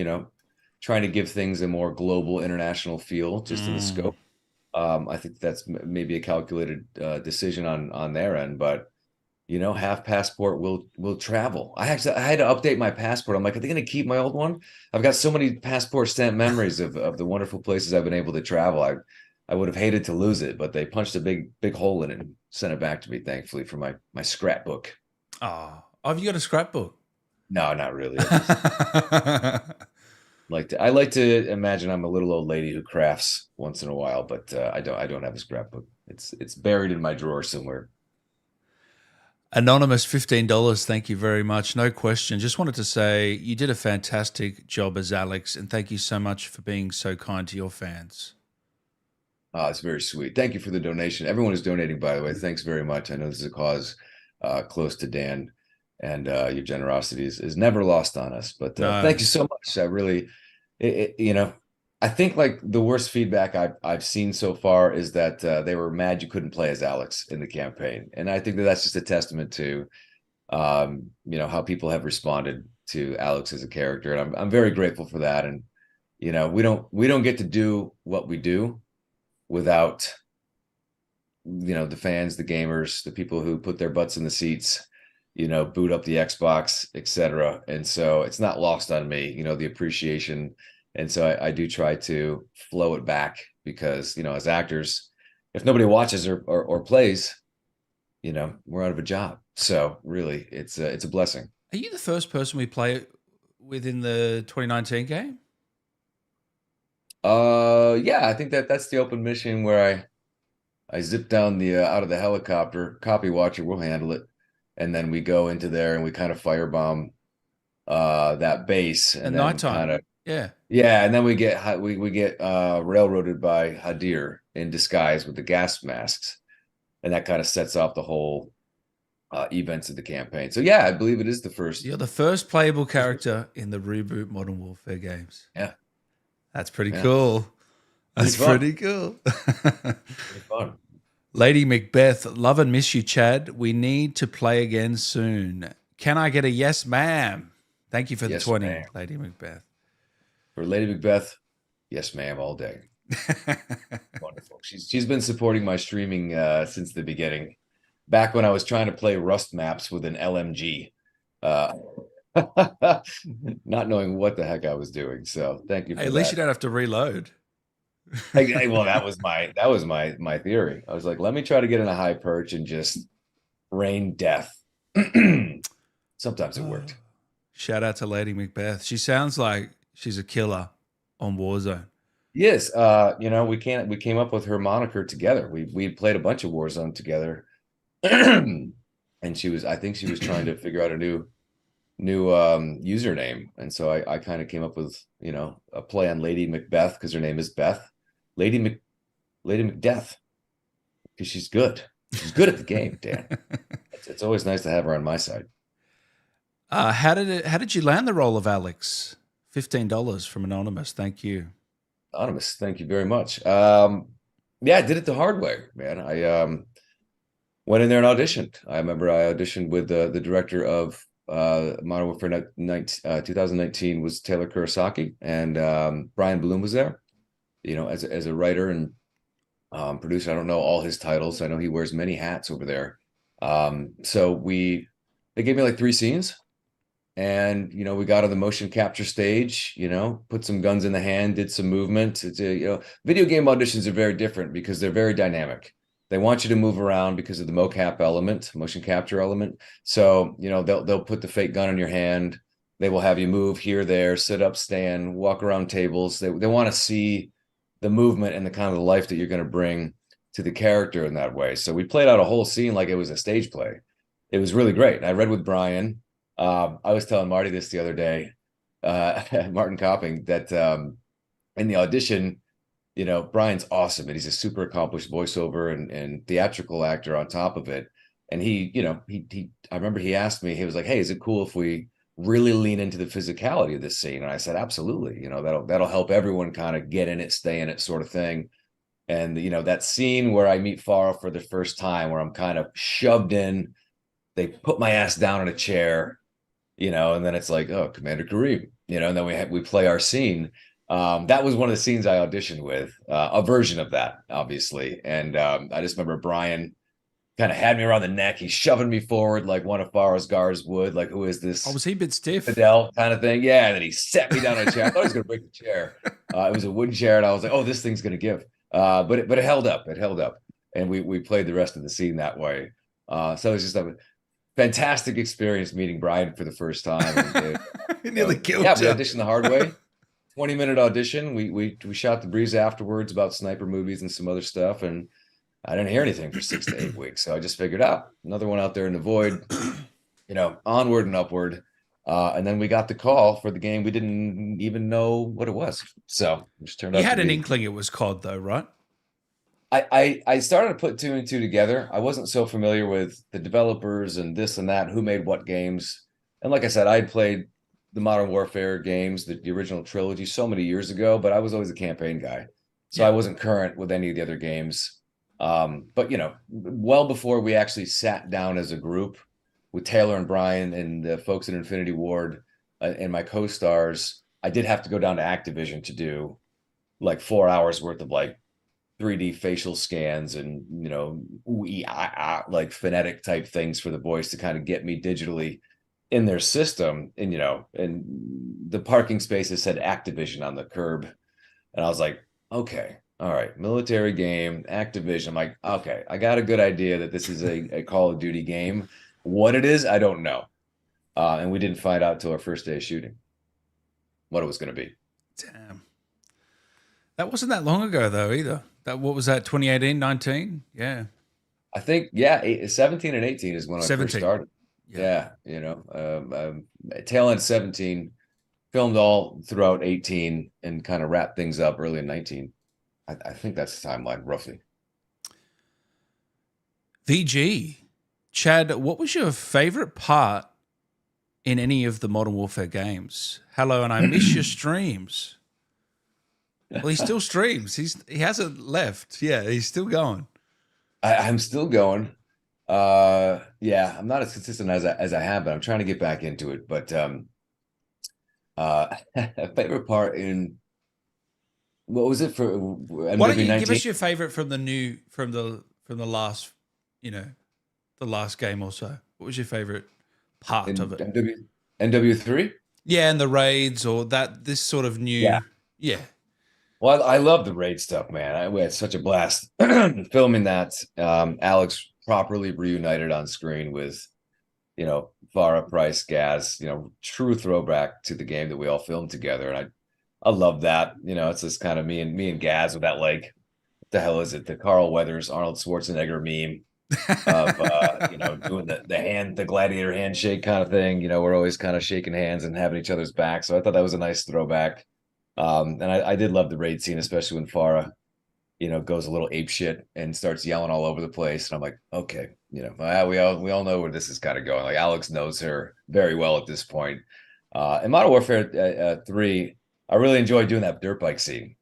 trying to give things a more global international feel, just in the scope. I think that's maybe a calculated decision on their end, but half passport will travel. I had to update my passport. I'm like, are they going to keep my old one? I've got so many passport stamp memories of the wonderful places I've been able to travel. I would have hated to lose it, but they punched a big hole in it and sent it back to me, thankfully, for my scrapbook. Oh, have you got a scrapbook? No, not really. I like to imagine I'm a little old lady who crafts once in a while, but I don't have a scrapbook. It's buried in my drawer somewhere. Anonymous, $15. Thank you very much. No question. Just wanted to say you did a fantastic job as Alex, and thank you so much for being so kind to your fans. It's very sweet. Thank you for the donation. Everyone is donating, by the way. Thanks very much. I know this is a cause close to Dan, and your generosity is never lost on us. But thank you so much. I really, I think like the worst feedback I've seen so far is that they were mad you couldn't play as Alex in the campaign, and I think that's just a testament to how people have responded to Alex as a character, and I'm very grateful for that. And we don't get to do what we do without the fans, the gamers, the people who put their butts in the seats, boot up the Xbox, etc. And so it's not lost on me, the appreciation. And so I do try to flow it back, because, as actors, if nobody watches or plays, we're out of a job. So really, it's a blessing. Are you the first person we play with in the 2019 game? Yeah, I think that's the open mission where I zip down the out of the helicopter. Copy Watcher will handle it, and then we go into there and we kind of firebomb that base. And at then nighttime. Yeah, and then we get railroaded by Hadir in disguise with the gas masks, and that kind of sets off the whole events of the campaign. So yeah, I believe it is the first. You're the first playable character in the reboot Modern Warfare games. Yeah, that's pretty cool. That's pretty cool. Pretty fun. Lady Macbeth, love and miss you, Chad. We need to play again soon. Can I get a yes, ma'am? Thank you for the 20, ma'am. Lady Macbeth. For Lady Macbeth, yes, ma'am, all day. Wonderful. She's been supporting my streaming since the beginning. Back when I was trying to play Rust maps with an LMG, not knowing what the heck I was doing. So thank you. Hey, at least you don't have to reload. Well, that was my theory. I was like, let me try to get in a high perch and just rain death. Sometimes it worked. Shout out to Lady Macbeth. She sounds like she's a killer on Warzone. Yes, we came up with her moniker together. We played a bunch of Warzone together. And I think she was trying to figure out a new username. And so I kind of came up with, a play on Lady Macbeth because her name is Beth. Lady Macdeath, because she's good. She's good at the game, Dan. It's always nice to have her on my side. How did you land the role of Alex? $15 from Anonymous. Thank you. Anonymous, thank you very much. Yeah, I did it the hard way, man. I went in there and auditioned. I remember I auditioned with the director of Modern Warfare 2019 was Taylor Kurosaki, and Brian Bloom was there. As a writer and producer. I don't know all his titles. I know he wears many hats over there. So they gave me like 3 scenes, and we got on the motion capture stage. Put some guns in the hand, did some movement. Video game auditions are very different because they're very dynamic. They want you to move around because of the mocap element, motion capture element. So they'll put the fake gun in your hand. They will have you move here, there, sit up, stand, walk around tables. They want to see the movement and the kind of the life that you're going to bring to the character in that way. So we played out a whole scene like it was a stage play. It was really great. I read with Brian. I was telling Marty this the other day, Martin Copping, that in the audition, Brian's awesome, and he's a super accomplished voiceover and theatrical actor on top of it. And I remember he asked me, he was like, "Hey, is it cool if we really lean into the physicality of this scene?" And I said, absolutely. That'll help everyone kind of get in it, stay in it, sort of thing. And that scene where I meet Farah for the first time, where I'm kind of shoved in, they put my ass down in a chair, and then it's like, oh, Commander Kareem, and then we play our scene. That was one of the scenes I auditioned with, a version of that, obviously. And I just remember Brian kind of had me around the neck. He's shoving me forward like one of Farah's guards would. Like, who is this? Oh, was he a bit stiff? Fidel kind of thing. Yeah. And then he set me down on a chair. I thought he was going to break the chair. It was a wooden chair. And I was like, oh, this thing's going to give. But it held up. It held up. And we played the rest of the scene that way. So it was just a fantastic experience meeting Brian for the first time. He nearly killed you. We auditioned the hard way. 20-minute audition. We shot the breeze afterwards about sniper movies and some other stuff. And I didn't hear anything for 6 to 8 weeks. So I just figured out another one out there in the void, onward and upward. And then we got the call for the game. We didn't even know what it was. So it just turned out. You had an inkling it was COD though, right? I started to put 2 and 2 together. I wasn't so familiar with the developers and this and that, who made what games. And like I said, I had played the Modern Warfare games, the original trilogy, so many years ago, but I was always a campaign guy. So I wasn't current with any of the other games. But well before we actually sat down as a group with Taylor and Brian and the folks at Infinity Ward and my co-stars, I did have to go down to Activision to do like 4 hours worth of like 3D facial scans and like phonetic type things for the voice to kind of get me digitally in their system. And and the parking spaces said Activision on the curb, and I was like, okay. All right, military game, Activision. I'm like, okay, I got a good idea that this is a Call of Duty game. What it is, I don't know. And we didn't find out till our first day of shooting what it was going to be. Damn. That wasn't that long ago, though, either. What was that, 2018, 19? Yeah. I think, 17 and 18 is when I first started. Yeah. Tail end 17, filmed all throughout 18 and kind of wrapped things up early in 19. I think that's the timeline, roughly. VG. Chad, what was your favorite part in any of the Modern Warfare games? Hello, and I miss your streams. Well, he still streams. He hasn't left. Yeah, he's still going. I'm still going. I'm not as consistent as I have, but I'm trying to get back into it. But favorite part in what was it for? Why don't you give us your favorite from the last, the last game or so? What was your favorite part of it? NW3? Yeah, and the raids or this sort of new. Yeah. Well, I love the raid stuff, man. We had such a blast filming that. Alex properly reunited on screen with, Farah, Price, Gaz, true throwback to the game that we all filmed together. And I love that. It's just kind of me and Gaz with that, like, what the hell is it? The Carl Weathers, Arnold Schwarzenegger meme of doing the gladiator handshake kind of thing. We're always kind of shaking hands and having each other's back. So I thought that was a nice throwback. And I did love the raid scene, especially when Farah, goes a little ape shit and starts yelling all over the place. And I'm like, okay, we all know where this is kind of going. Like, Alex knows her very well at this point. In Modern Warfare 3, I really enjoyed doing that dirt bike scene,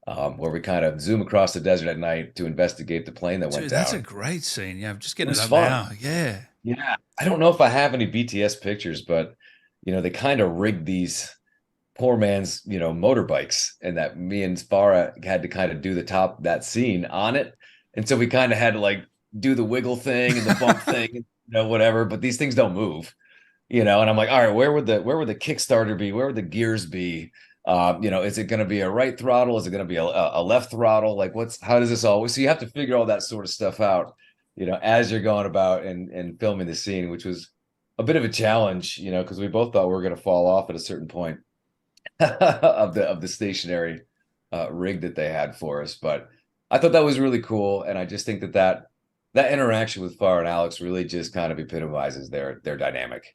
where we kind of zoom across the desert at night to investigate the plane that went down. That's a great scene. Yeah, I'm just getting it up fun. now. Yeah. Yeah. I don't know if I have any BTS pictures, but they kind of rigged these poor man's, motorbikes, and that me and Farah had to kind of do that scene on it. And so we kind of had to, like, do the wiggle thing and the bump thing, whatever, but these things don't move, and I'm like, all right, where would the Kickstarter be? Where would the gears be? Is it going to be a right throttle? Is it going to be a left throttle? Like, how does this all, so you have to figure all that sort of stuff out, as you're going about and filming the scene, which was a bit of a challenge, because we both thought we were going to fall off at a certain point of the stationary rig that they had for us. But I thought that was really cool. And I just think that interaction with Farah and Alex really just kind of epitomizes their dynamic.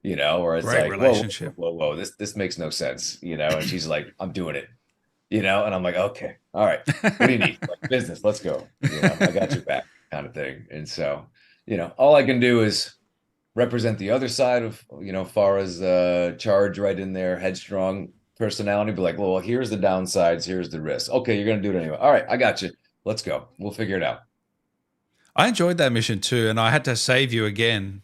Or it's Great like, relationship. whoa, this makes no sense, and she's like, I'm doing it, and I'm like, okay, all right, what do you need? Like, business, let's go, I got your back, kind of thing. And so, all I can do is represent the other side of, Farah's charge right in there, headstrong personality, be like, well, here's the downsides, here's the risk. Okay, you're gonna do it anyway. All right, I got you. Let's go. We'll figure it out. I enjoyed that mission too, and I had to save you again.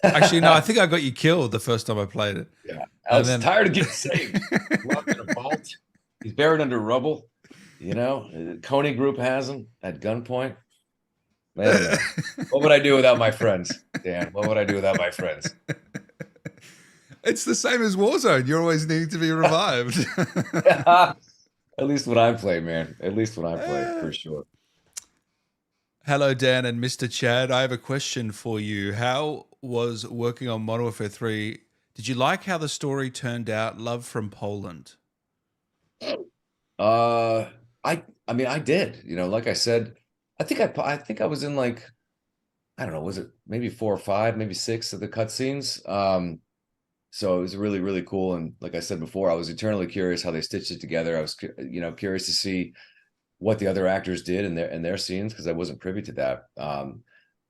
Actually, no, I think I got you killed the first time I played it. Yeah, I was tired of getting saved. Locked in a vault. He's buried under rubble. The Coney Group has him at gunpoint. Man, what would I do without my friends, Dan? What would I do without my friends? It's the same as Warzone. You're always needing to be revived. At least when I play, man. At least when I play, for sure. Hello, Dan and Mr. Chad. I have a question for you. How was working on Modern Warfare 3? Did you like how the story turned out? Love from Poland. I mean, I did. Like I said, I think I was in, like, I don't know, was it maybe 4 or 5, maybe 6 of the cutscenes? So it was really, really cool. And like I said before, I was eternally curious how they stitched it together. I was, curious to see what the other actors did in their scenes, because I wasn't privy to that.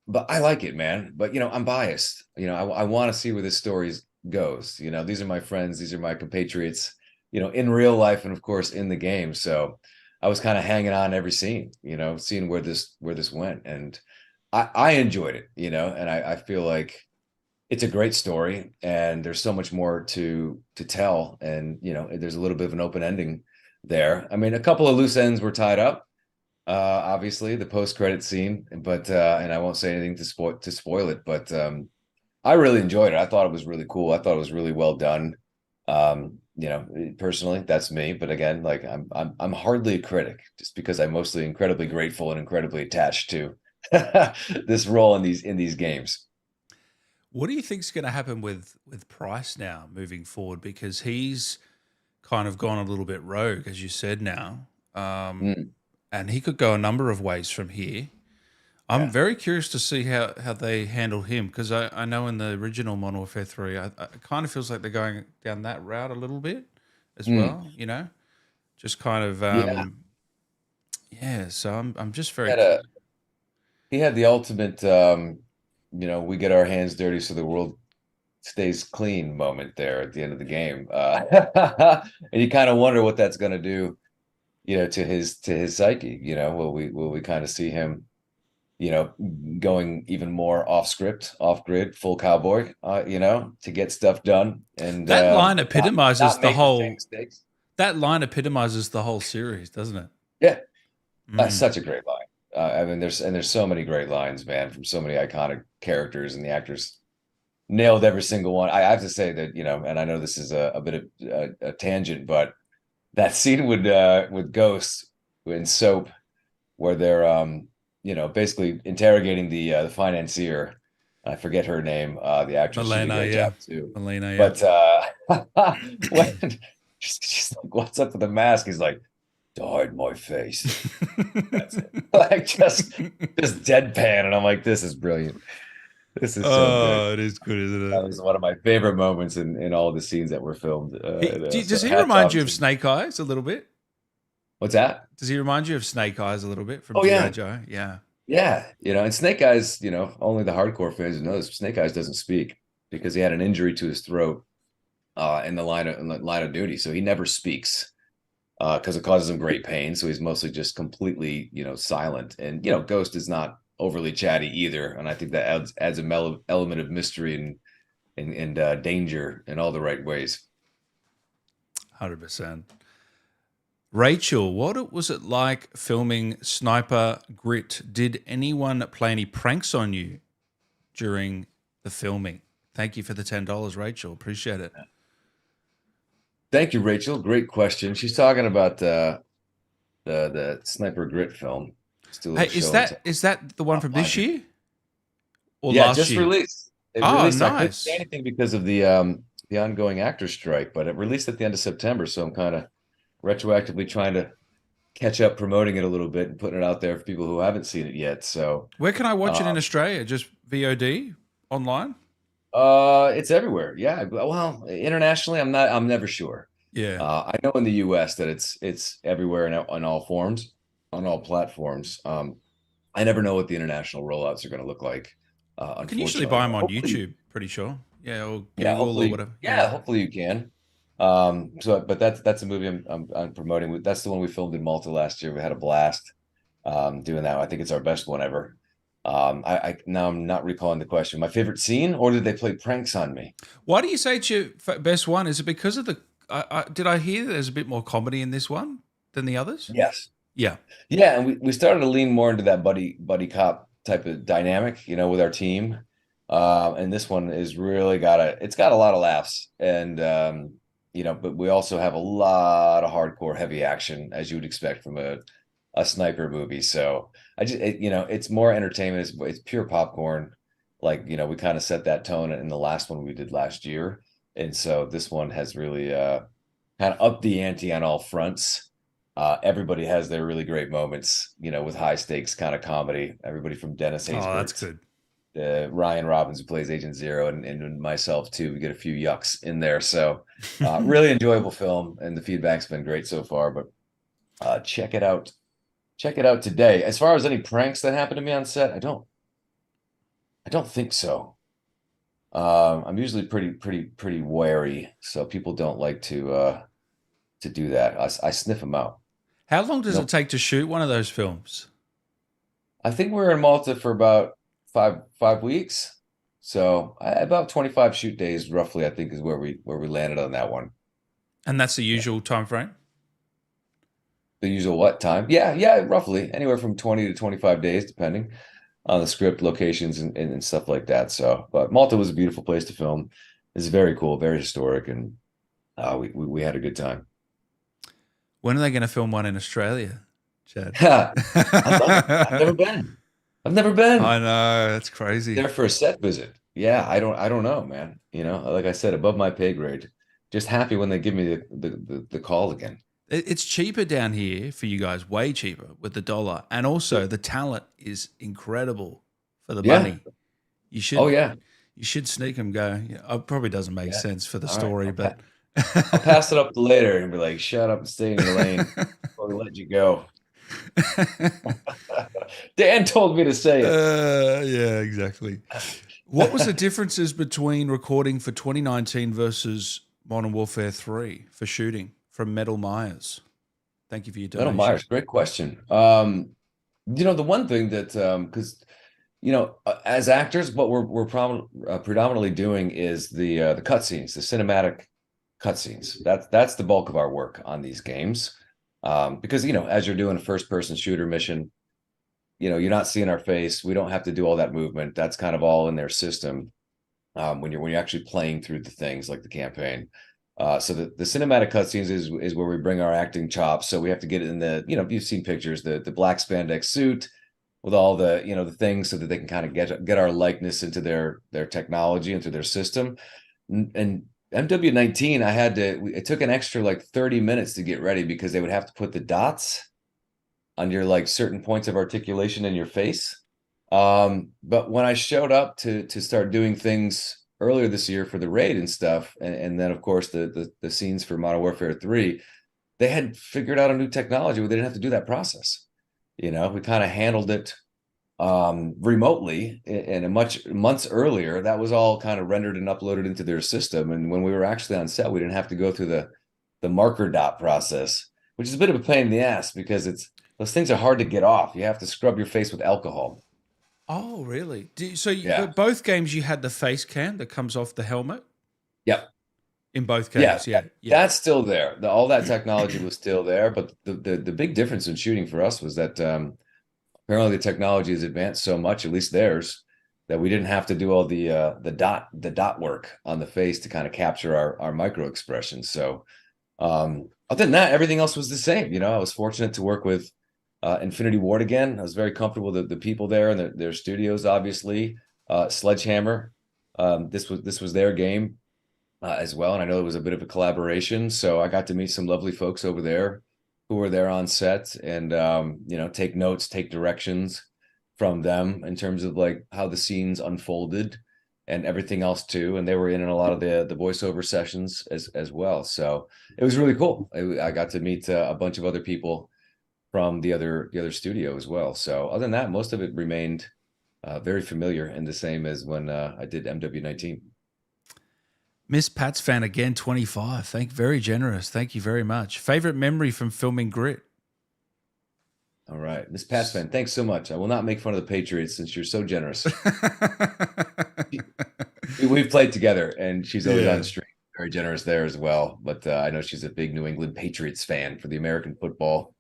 But I like it, man. But I'm biased. I want to see where this story goes. These are my friends. These are my compatriots. In real life, and of course in the game. So I was kind of hanging on every scene. Seeing where this went, and I enjoyed it. And I feel like it's a great story, and there's so much more to tell. And there's a little bit of an open ending there. I mean, a couple of loose ends were tied up. Obviously, the post-credit scene, but and I won't say anything to spoil it. But I really enjoyed it. I thought it was really cool. I thought it was really well done. Personally, that's me. But again, like, I'm hardly a critic, just because I'm mostly incredibly grateful and incredibly attached to this role in these games. What do you think is going to happen with Price now moving forward? Because he's kind of gone a little bit rogue, as you said now. And he could go a number of ways from here. I'm very curious to see how they handle him, because I know in the original Modern Warfare 3, it kind of feels like they're going down that route a little bit as well, just kind of, so I'm just very... He had the ultimate, we get our hands dirty so the world stays clean moment there at the end of the game. And you kind of wonder what that's going to do, to his psyche. Will we kind of see him, going even more off script, off grid, full cowboy, to get stuff done. And that line epitomizes not the whole. mistakes. That line epitomizes the whole series, doesn't it? Yeah, that's such a great line. I mean, there's so many great lines, man, from so many iconic characters, and the actors nailed every single one. I have to say that, and I know this is a bit of a tangent, but that scene with Ghost in Soap, where they're basically interrogating the financier. I forget her name. The actress, she did a Melena, great yeah. job too. Melena, yeah. But when she's like, "What's up with the mask?" He's like, "Hide my face." That's it. Like just deadpan, and I'm like, "This is brilliant. This is so good." Oh, it is good, isn't That it? was one of my favorite moments in all the scenes that were filmed. Does So he hats remind off you of to. Snake Eyes a little bit? What's that? Does he remind you of Snake Eyes a little bit from Oh G.I. yeah, Joe? Yeah. yeah. And Snake Eyes, only the hardcore fans know this. Snake Eyes doesn't speak because he had an injury to his throat in the line of duty, so he never speaks because it causes him great pain. So he's mostly just completely, silent. And Ghost is not overly chatty either, and I think that adds a element of mystery and danger in all the right ways. 100%. Rachel, what was it like filming Sniper Grit? Did anyone play any pranks on you during the filming? Thank you for the $10, Rachel. Appreciate it. Thank you, Rachel. Great question. She's talking about the Sniper Grit film. Just do a Hey, little show and tell. is that the one from this year or Yeah, last just year? released. It Oh, released. So I couldn't say nice. anything because of the ongoing actor strike, but it released at the end of September. So I'm kind of retroactively trying to catch up promoting it a little bit and putting it out there for people who haven't seen it yet. So Where can I watch it uh, in Australia? Just VOD online? it's everywhere. Yeah. Well, internationally, I'm never sure. Yeah. I know in the US that it's everywhere in all forms, on all platforms. I never know what the international rollouts are going to look like, I can usually unfortunately. buy them But on hopefully, YouTube, pretty sure. Yeah, or yeah, Google or hopefully, whatever. yeah, Yeah. hopefully you can. But that's a movie I'm promoting. That's the one we filmed in Malta last year. We had a blast doing that. I think it's our best one ever. I now I'm not recalling the question. My favorite scene, or did they play pranks on me? Why do you say it's your best one? Is it because of the? Did I hear that there's a bit more comedy in this one than the others? Yes. Yeah. Yeah, and we started to lean more into that buddy cop type of dynamic, with our team. And this one is really it's got a lot of laughs, and but we also have a lot of hardcore heavy action as you would expect from a sniper movie. So it's more entertainment. It's pure popcorn. Like, we kind of set that tone in the last one we did last year, and so this one has really kind of upped the ante on all fronts. Everybody has their really great moments, with high stakes kind of comedy. Everybody from Dennis Oh, that's Haysbert, good. Ryan Robbins, who plays Agent Zero, and myself too. We get a few yucks in there. So really enjoyable film, and the feedback's been great so far. But check it out. Check it out today. As far as any pranks that happened to me on set, I don't think so. I'm usually pretty wary, so people don't like to do that. I sniff them out. How long does No, it take to shoot one of those films? I think we were in Malta for about five weeks. So about 25 shoot days roughly, I think is where we landed on that one. And that's the Yeah. usual time frame. The usual what time? Yeah, roughly anywhere from 20 to 25 days, depending on the script, locations, and stuff like that. So, but Malta was a beautiful place to film. It's very cool, very historic, and we had a good time. When are they going to film one in Australia, Chad? I'd love it. I've never been. I've never been I know, that's crazy. there for a set visit. Yeah, I don't know, man. Like I said, above my pay grade. Just happy when they give me the call again. It's cheaper down here for you guys, way cheaper with the dollar, and also the talent is incredible for the Yeah. money. You Oh should yeah. you should sneak them. Go. Yeah, it probably doesn't make Yeah. sense for the All right. story, I'll, but I'll pass it up later and be like, shut up and stay in your lane before we let you go. Dan told me to say it. Yeah, exactly. What was the differences between recording for 2019 versus Modern Warfare 3 for shooting from Metal Myers? Thank you for your Metal donation. Myers, great question. The one thing that because as actors, what we're predominantly doing is the cutscenes, the cinematic cutscenes. That's the bulk of our work on these games. Because as you're doing a first-person shooter mission, you're not seeing our face. We don't have to do all that movement. That's kind of all in their system. When you're actually playing through the things like the campaign. So the cinematic cutscenes is where we bring our acting chops. So we have to get it in the, you've seen pictures, the black spandex suit with all the, the things so that they can kind of get our likeness into their technology, into their system. And MW19, it took an extra like 30 minutes to get ready because they would have to put the dots on your like certain points of articulation in your face. But when I showed up to start doing things earlier this year for the raid and stuff, and then of course the scenes for Modern Warfare 3, they had figured out a new technology where they didn't have to do that process. We kind of handled it remotely, and months earlier, that was all kind of rendered and uploaded into their system. And when we were actually on set, we didn't have to go through the marker dot process, which is a bit of a pain in the ass because those things are hard to get off. You have to scrub your face with alcohol. Oh, really? Both games you had the face cam that comes off the helmet? Yep. In both games, yeah. That's still there. All that technology was still there, but the big difference in shooting for us was that apparently the technology has advanced so much, at least theirs, that we didn't have to do all the dot work on the face to kind of capture our micro expressions. So other than that, everything else was the same. I was fortunate to work with Infinity Ward again. I was very comfortable with the people there and their studios, obviously. Sledgehammer, this was their game as well, and I know it was a bit of a collaboration. So I got to meet some lovely folks over there who were there on set, and take notes, take directions from them in terms of like how the scenes unfolded and everything else too. And they were in a lot of the voiceover sessions as well. So it was really cool. I got to meet a bunch of other people from the other studio as well. So other than that, most of it remained very familiar and the same as when I did MW19. Miss Pat's fan again, 25. Very generous. Thank you very much. Favorite memory from filming Grit? All right. Miss Pat's fan, thanks so much. I will not make fun of the Patriots since you're so generous. We've played together and she's always on stream. Very generous there as well. But I know she's a big New England Patriots fan for the American football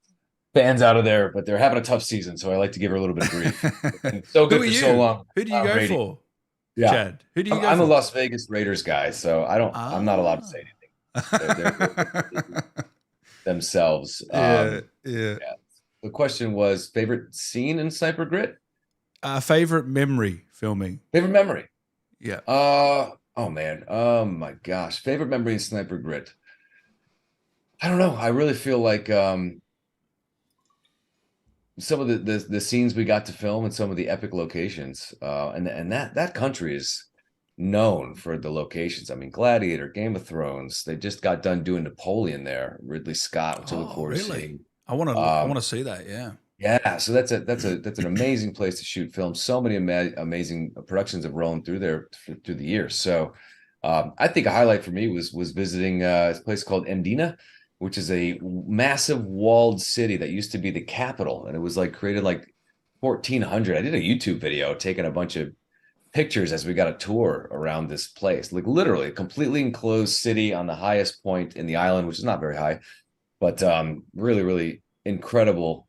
fans out of there, but they're having a tough season, so I like to give her a little bit of grief. So good for so long. Who do you go for? Yeah. Chad, who do you go I'm for? a Las Vegas Raiders guy, so I'm not allowed to say anything. They're themselves. Yeah. The question was favorite scene in Sniper Grit? Favorite memory filming. Favorite memory. Yeah. Oh man. Oh my gosh. Favorite memory in Sniper Grit. I don't know. I really feel like some of the scenes we got to film in some of the epic locations, and that country is known for the locations. I mean, Gladiator, Game of Thrones. They just got done doing Napoleon there. Ridley Scott, which I look forward to seeing. I want to see that. Yeah. Yeah. So that's an amazing place to shoot film. So many amazing productions have rolled through there through the years. So I think a highlight for me was visiting a place called Mdina, which is a massive walled city that used to be the capital. And it was like created like 1400. I did a YouTube video taking a bunch of pictures as we got a tour around this place, like literally a completely enclosed city on the highest point in the island, which is not very high, but really, really incredible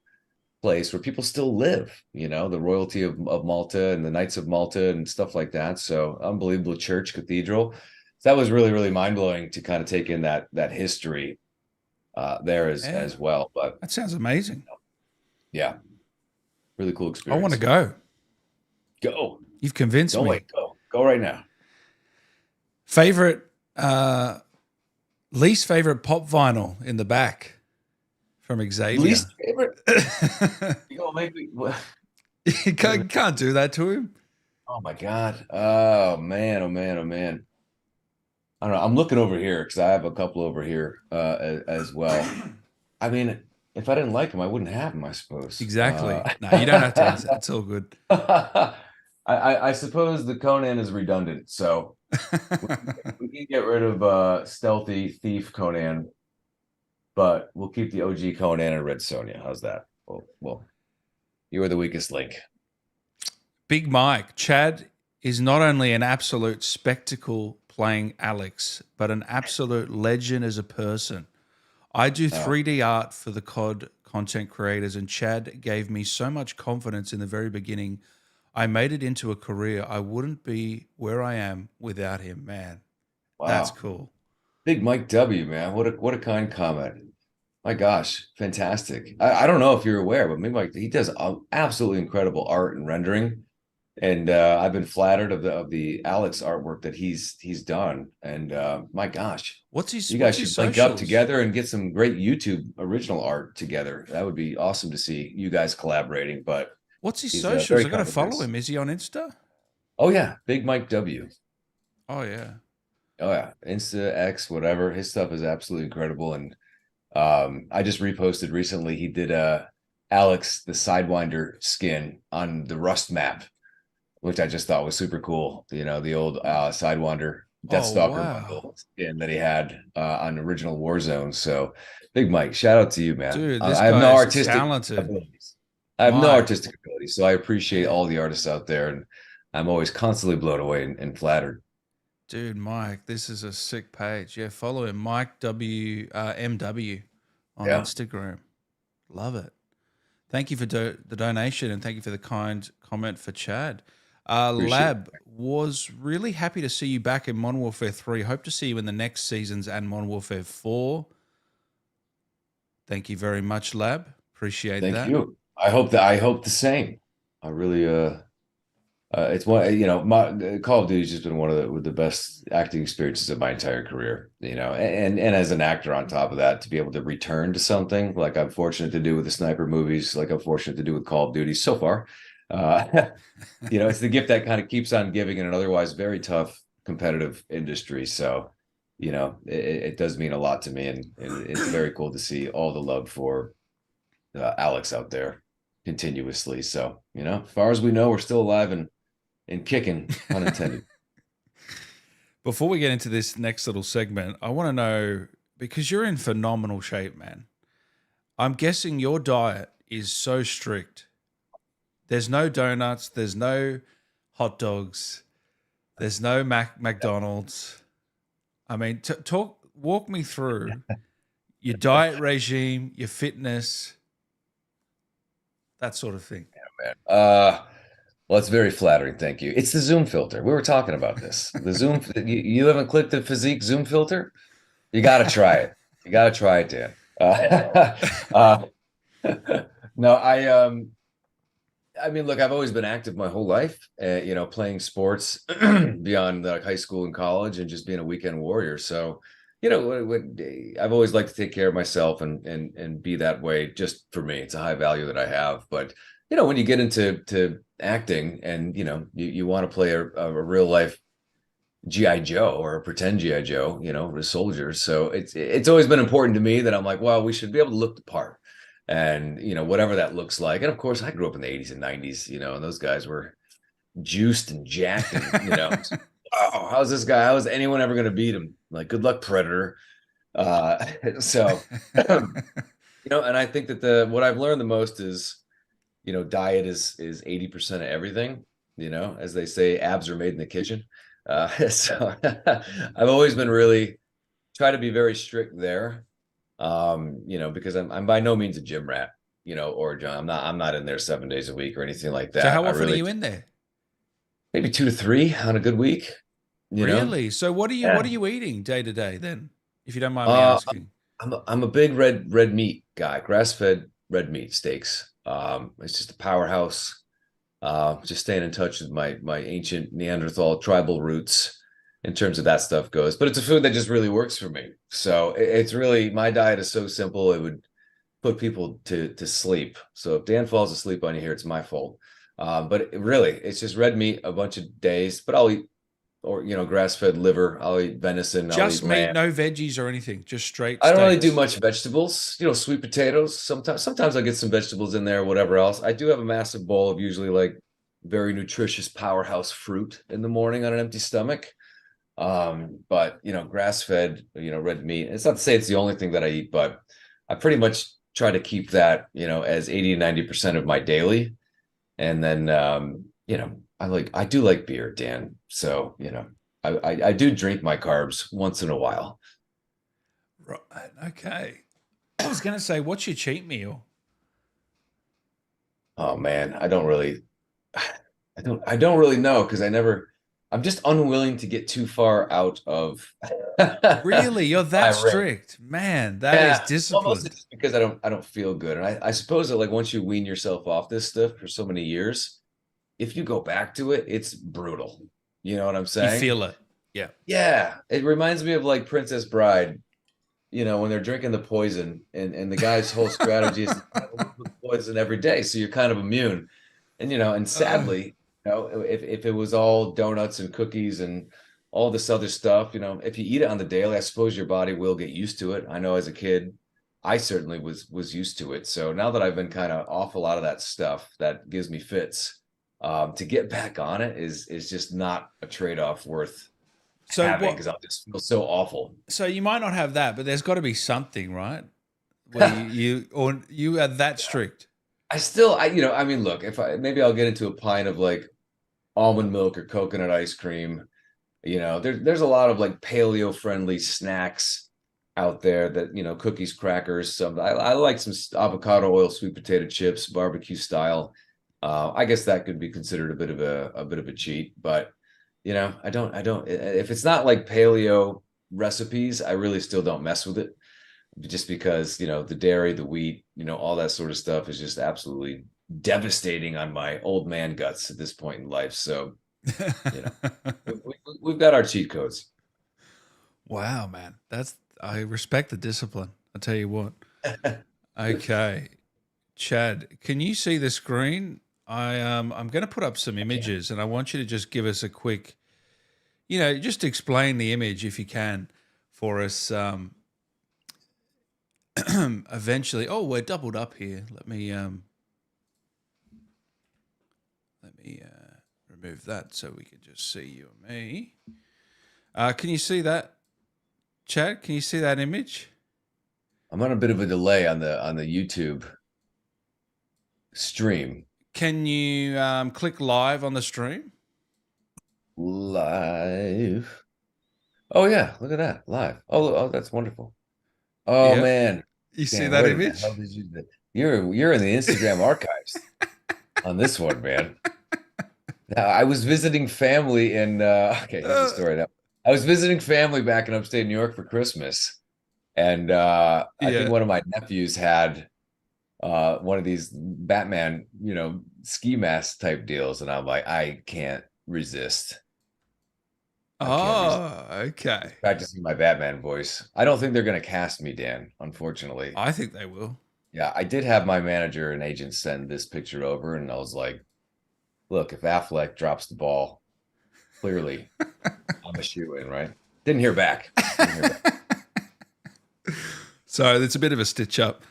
place where people still live, the royalty of Malta and the Knights of Malta and stuff like that. So unbelievable church, cathedral. So that was really, really mind-blowing to kind of take in that history there as well. But that sounds amazing. Yeah, really cool experience. I want to go. You've convinced me. Go right now. Favorite least favorite pop vinyl in the back from Xavier. Least favorite. You gonna make me? You can't do that to him. Oh my god. Oh man. I don't know. I'm looking over here because I have a couple over here as well. I mean, if I didn't like them, I wouldn't have them, I suppose. Exactly. No, you don't have to answer. It's all good. I suppose the Conan is redundant, so we can get rid of Stealthy Thief Conan, but we'll keep the OG Conan and Red Sonja. How's that? Well, you are the weakest link. Big Mike. Chad is not only an absolute spectacle playing Alex, but an absolute legend as a person. I do 3D art for the COD content creators, and Chad gave me so much confidence in the very beginning. I made it into a career. I wouldn't be where I am without him, man. Wow. That's cool. Big Mike W, man. What a kind comment. My gosh, fantastic. I don't know if you're aware, but maybe like he does absolutely incredible art and rendering. And I've been flattered of the Alex artwork that he's done. And my gosh, you guys what's his should link up socials? together and get some great YouTube original art together. That would be awesome to see you guys collaborating. But What's his he's socials? very I got to kind and follow nice. him. Is he on Insta? Oh yeah, Big Mike W. Oh yeah. Oh yeah, Insta X, whatever. His stuff is absolutely incredible. And I just reposted recently. He did Alex the Sidewinder skin on the Rust map, which I just thought was super cool. You know, the old Sidewinder Oh Deathstalker wow, bundle skin that he had on original Warzone. So, Big Mike, shout out to you, man. dude, this I have no guy is artistic talented. abilities. I have no Mike, artistic abilities, so I appreciate all the artists out there, and I'm always constantly blown away and flattered. dude, Mike, this is a sick page. Yeah, follow him, Mike W MW on Yeah, Instagram. Love it. Thank you for the donation and thank you for the kind comment for Chad. appreciate it. Lab was really happy to see you back in Modern Warfare 3. Hope to see you in the next seasons and Modern Warfare 4. Thank you very much, Lab. Appreciate Thank that. you. I hope the same. I really it's one, my Call of Duty's just been one of the best acting experiences of my entire career, and as an actor on top of that, to be able to return to something like I'm fortunate to do with the sniper movies, like I'm fortunate to do with Call of Duty so far. Uh, it's the gift that kind of keeps on giving in an otherwise very tough competitive industry. So, it does mean a lot to me, and it's very cool to see all the love for Alex out there continuously. So, as far as we know, we're still alive and kicking, pun intended. Before we get into this next little segment, I want to know because you're in phenomenal shape, man. I'm guessing your diet is so strict. There's no donuts, there's no hot dogs, there's no McDonald's. I mean, walk me through your diet regime, your fitness, that sort of thing. Well, it's very flattering. Thank you. It's the Zoom filter. We were talking about this. The Zoom, you haven't clicked the physique Zoom filter? You got to try it. You got to try it, Dan. Uh, no, I mean, look, I've always been active my whole life, playing sports beyond high school and college and just being a weekend warrior. So, I've always liked to take care of myself and be that way just for me. It's a high value that I have. But, when you get into acting and, you want to play a real life GI Joe or a pretend GI Joe, a soldier. So it's always been important to me that I'm like, well, we should be able to look the part, and whatever that looks like. And of course, I grew up in the 80s and 90s, and those guys were juiced and jacked, and oh, how's this guy? How is anyone ever going to beat him? Like, good luck, Predator. So, and I think that what I've learned the most is, diet is 80% of everything. As they say, abs are made in the kitchen. So I've always been really try to be very strict there. Because I'm by no means a gym rat, or John. I'm not in there 7 days a week or anything like So that. how I often are really you in there? maybe 2 to 3 on a good week, you know. Really? So what Yeah. are you eating day to day then? If you don't mind me Uh, asking. I'm a big red meat guy, grass-fed red meat steaks. It's just a powerhouse. Just staying in touch with my ancient Neanderthal tribal roots in terms of that stuff goes. But it's a food that just really works for me. So it's really my diet is so simple it would put people to sleep. So if Dan falls asleep on you here, it's my fault. But really, it's just red meat a bunch of days. But I'll eat or grass-fed liver. I'll eat venison. I'll eat Just meat, lamb. no veggies or anything, just straight I don't really do steaks. much vegetables, sweet potatoes. Sometimes I get some vegetables in there, whatever else. I do have a massive bowl of usually like very nutritious powerhouse fruit in the morning on an empty stomach. But grass-fed, red meat. It's not to say it's the only thing that I eat, but I pretty much try to keep that, as 80 to 90% of my daily. And then I do like beer, Dan. So, I do drink my carbs once in a while. Right. Okay. I was going to say, what's your cheat meal? Oh man, I don't really know because I never I'm just unwilling to get too far out of Really? You're my that range. strict? Man, that is Yeah, almost disciplined. just because I don't feel good. And I suppose that like once you wean yourself off this stuff for so many years, if you go back to it, it's brutal. You know what I'm You saying? feel it. Yeah. Yeah. It reminds me of like Princess Bride, when they're drinking the poison and the guy's whole strategy is to live with poison every day. So you're kind of immune. And Uh, sadly, if it was all donuts and cookies and all this other stuff, if you eat it on the daily, I suppose your body will get used to it. I know as a kid, I certainly was used to it. So now that I've been kind of off a lot of that stuff that gives me fits, to get back on it is just not a trade-off worth so having what? because I'll just feel so awful. So you might not have that, but there's got to be something, right? Where or you are that strict. I mean, look, if I maybe I'll get into a pint of like almond milk or coconut ice cream. There's a lot of like paleo friendly snacks out there that, cookies, crackers, some I like some avocado oil, sweet potato chips, barbecue style. I guess that could be considered a bit of a cheat, but I don't if it's not like paleo recipes, I really still don't mess with it just because, the dairy, the wheat, all that sort of stuff is just absolutely devastating on my old man guts at this point in life. So, you know, we've got our cheat codes. Wow, man. I respect the discipline. I tell you what. Okay. Chad, can you see the screen? I'm going to put up some Yeah. images and I want you to just give us a quick, just explain the image if you can for us eventually. Oh, we're doubled up here. Let me remove that so we can just see you and me. Can you see that, Chad? Can you see that image? I'm on a bit of a delay on the YouTube stream. Can you click live on the stream? Live. Oh yeah, look at that. Live. Oh, that's wonderful. Oh Yeah. man. You see Damn, that where the hell image? did you do that? You're in the Instagram archives on this one, man. Now, I was visiting family in okay, here's the Uh, story now. I was visiting family back in upstate New York for Christmas. And I think yeah. one of my nephews had one of these Batman, ski mask type deals. And I'm like, I can't resist. I can't resist Oh, okay. practicing my Batman voice. I don't think they're going to cast me, Dan, unfortunately. I think they will. Yeah, I did have my manager and agent send this picture over, and I was like, look, if Affleck drops the ball, clearly I'm a shoe in, right? Didn't hear back. Didn't hear back. So it's a bit of a stitch up.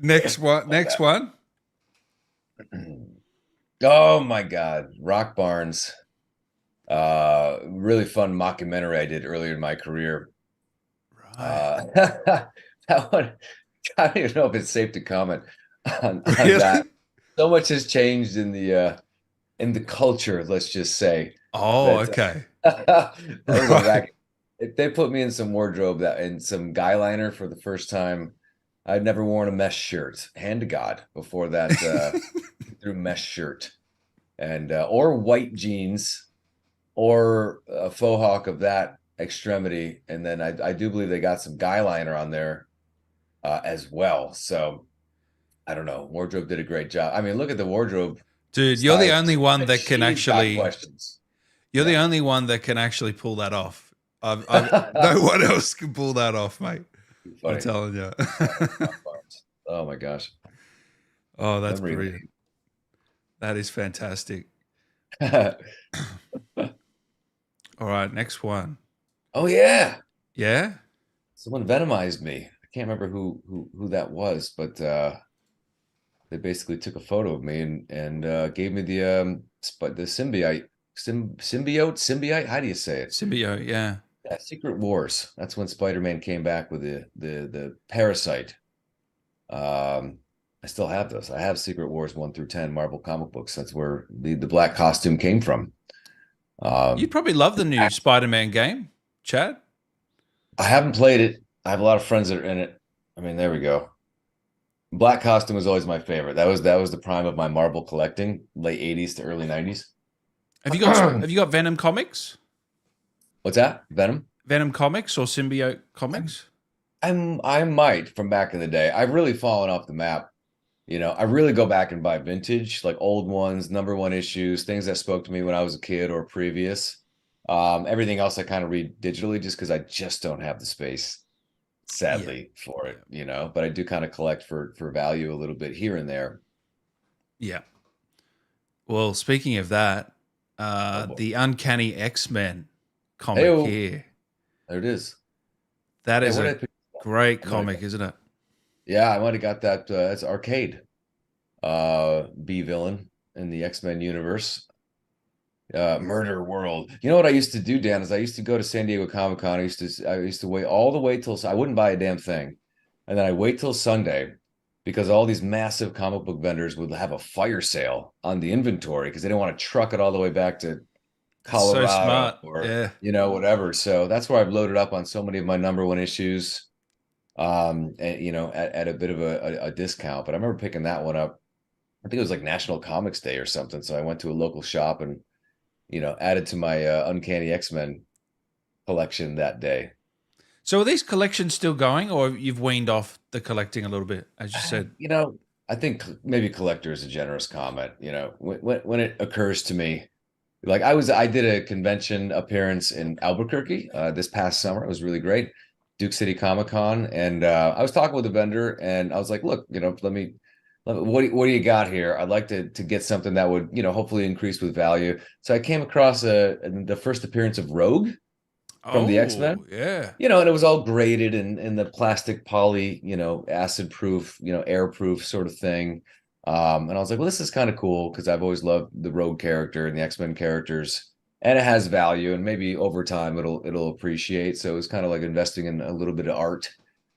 Next one. All Next one. that. Oh my God, Rock Barnes. Really fun mockumentary I did earlier in my career. Right. That one, I don't even know if it's safe to comment on Really? that. So much has changed in the culture, let's just say. Oh, That okay. that was a Right. back. They put me in some wardrobe that and some guy liner for the first time. I'd never worn a mesh shirt, hand to God, before that through mesh shirt and or white jeans or a faux hawk of that extremity. And then I do believe they got some guy liner on there as well. So I don't know. Wardrobe did a great job. I mean, look at the wardrobe Dude, you're the only stylist. one And that can she's got actually questions. you're the Yeah. only one that can actually pull that off. No one else can pull that off, mate. I'm Funny. telling you. Oh my gosh. Oh, that's Memory brilliant. That is fantastic. lane. All right, next one. Oh yeah. Yeah? Someone venomized me. I can't remember who that was, but they basically took a photo of me and gave me the symbiote. How do you say it? Symbiote, yeah. Yeah, Secret Wars. That's when Spider-Man came back with the parasite. I still have those. I have Secret Wars 1 through 10 Marvel comic books. That's where the black costume came from. You'd probably love the new Spider-Man game, Chad. I haven't played it. I have a lot of friends that are in it. I mean, there we go. Black costume was always my favorite. That was the prime of my Marvel collecting, late 80s to early 90s. Have you got Venom comics? What's that? Venom? Venom comics or Symbiote comics? I might from back in the day. I've really fallen off the map. I really go back and buy vintage, like old ones, #1 issues, things that spoke to me when I was a kid or previous. Everything else I kind of read digitally just because I just don't have the space, sadly, for it, But I do kind of collect for value a little bit here and there. Yeah. Well, speaking of that, boy. the Uncanny X-Men comic Hey-o. here. There it is. That Hey, is where a did I pick- great I might comic, have- isn't it? Yeah, I might have got that. It's Arcade, B villain in the X-Men universe. Murder World. You know what I used to do, Dan, is I used to go to San Diego Comic-Con. I used to wait all the way till I wouldn't buy a damn thing. And then I wait till Sunday because all these massive comic book vendors would have a fire sale on the inventory because they didn't want to truck it all the way back to Colorado so smart. or Yeah. whatever. So that's where I've loaded up on so many of my #1 issues. And at a bit of a discount. But I remember picking that one up. I think it was like National Comics Day or something. So I went to a local shop and added to my Uncanny X-Men collection that day. So are these collections still going, or you've weaned off the collecting a little bit, as you said? I think maybe collector is a generous comment. When it occurs to me, like I did a convention appearance in Albuquerque this past summer. It was really great, Duke City Comic Con, and I was talking with a vendor, and I was like, "Look, what do you got here? I'd like to get something that would, hopefully increase with value." So I came across the first appearance of Rogue from the X-Men. Yeah. And it was all graded in the plastic poly, acid proof, air proof sort of thing. And I was like, well, this is kind of cool because I've always loved the Rogue character and the X-Men characters, and it has value, and maybe over time it'll appreciate. So it's kind of like investing in a little bit of art.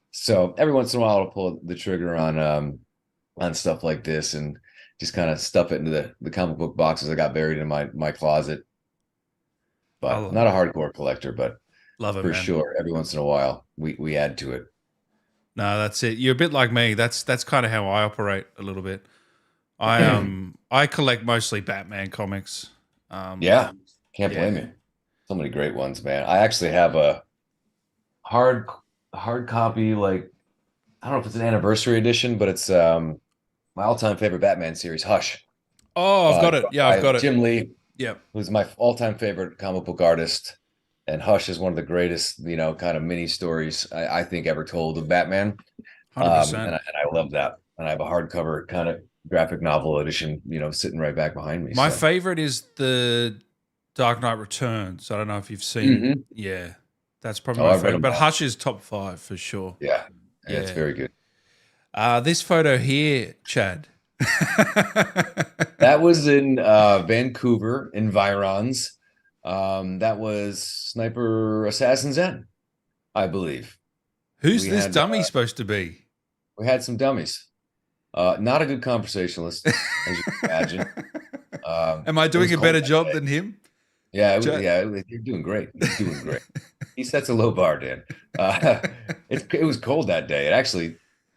So every once in a while I'll pull the trigger on stuff like this and just kind of stuff it into the comic book boxes I got buried in my closet. But not a hardcore collector, but love it, for man. sure. Every once in a while, we add to it. No, that's it. You're a bit like me. That's kind of how I operate a little bit. I collect mostly Batman comics. Yeah, can't blame you. So many great ones, man. I actually have a hard copy, like I don't know if it's an anniversary edition, but it's my all-time favorite Batman series, Hush. Oh, I've got it. Yeah, I've got it. Jim Lee. Yep. Who's my all-time favorite comic book artist. And Hush is one of the greatest, kind of mini stories I think ever told of Batman. 100%. And I love that. And I have a hardcover kind of graphic novel edition, sitting right back behind me. My favorite is the Dark Knight Returns. I don't know if you've seen it. Yeah. That's probably my favorite. But Hush is top 5 for sure. Yeah. It's very good. This photo here, Chad. That was in Vancouver environs. That was Sniper Assassin Zen, I believe. Who's this dummy supposed to be? We had some dummies. Not a good conversationalist, as you can imagine. Am I doing a better job than him? Yeah, you're doing great. You're doing great. He sets a low bar, Dan. It was cold that day.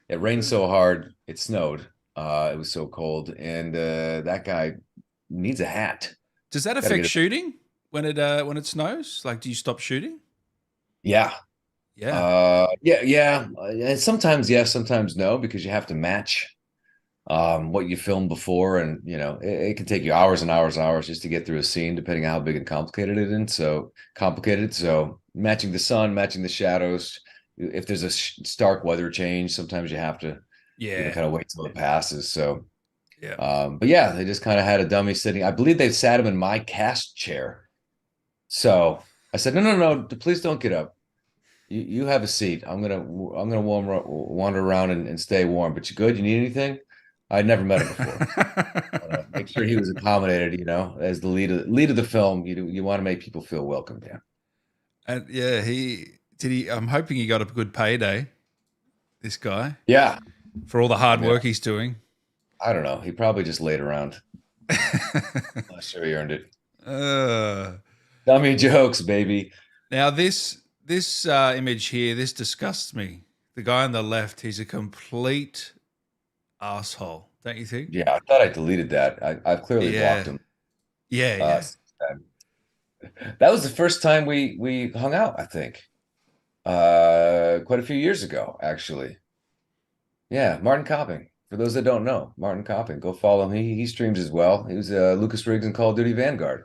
It rained so hard, it snowed. It was so cold, and that guy needs a hat. Does that affect shooting when it snows? Like, do you stop shooting? Yeah. Yeah. And sometimes yes, sometimes no, because you have to match what you filmed before, and it can take you hours and hours and hours just to get through a scene, depending on how big and complicated it is. So matching the sun, matching the shadows. If there's a stark weather change, sometimes you have to kind of wait till it passes. So but yeah, they just kind of had a dummy sitting. I believe they sat him in my cast chair. So I said, no, please don't get up. You have a seat. I'm gonna wander around and stay warm. But you good? You need anything? I'd never met him before. Make sure he was accommodated. As the lead of the film, you want to make people feel welcome. Yeah. And I'm hoping he got a good payday. This guy. Yeah. For all the hard work he's doing. I don't know. He probably just laid around. I'm sure he earned it. Dummy jokes, baby. Now this image here, this disgusts me. The guy on the left, he's a complete asshole, don't you think? Yeah, I thought I deleted that. I've clearly blocked him. Yeah. That was the first time we hung out, I think. Quite a few years ago, actually. Yeah, Martin Copping. For those that don't know, Martin Copping, go follow him. He streams as well. He was Lucas Riggs in Call of Duty Vanguard.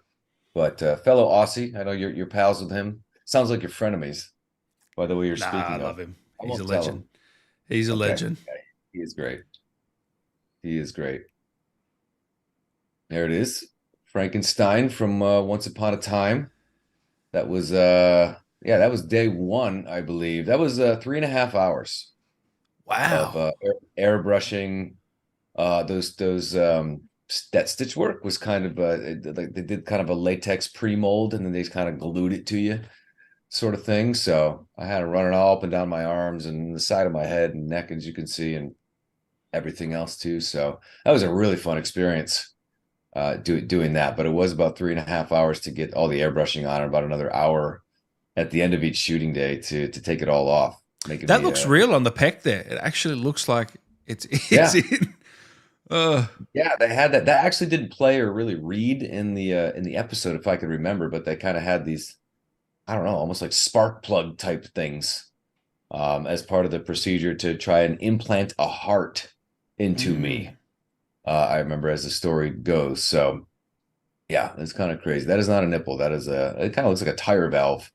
But fellow Aussie, I know you're pals with him. Sounds like you're frenemies, by the way you're Nah, I speaking love of. him. I He's a won't tell legend. him. He's a Okay. legend. Okay. He is great. He is great. There it is. Frankenstein from Once Upon a Time. That was yeah, that was day one, I believe. That was 3.5 hours of Wow. airbrushing. Those that stitch work was kind of like they did kind of a latex pre-mold and then they just kind of glued it to you, sort of thing. So I had to run it all up and down my arms and the side of my head and neck, as you can see, and everything else too. So that was a really fun experience doing that. But it was about 3.5 hours to get all the airbrushing on and about another hour at the end of each shooting day to take it all off. Making That me, looks real on the pec there. It actually looks like it's Yeah. in. Yeah, they had that. That actually didn't play or really read in the episode, if I could remember, but they kind of had these, I don't know, almost like spark plug type things as part of the procedure to try and implant a heart into me. I remember as the story goes. So yeah, it's kind of crazy. That is not a nipple. That is it kind of looks like a tire valve,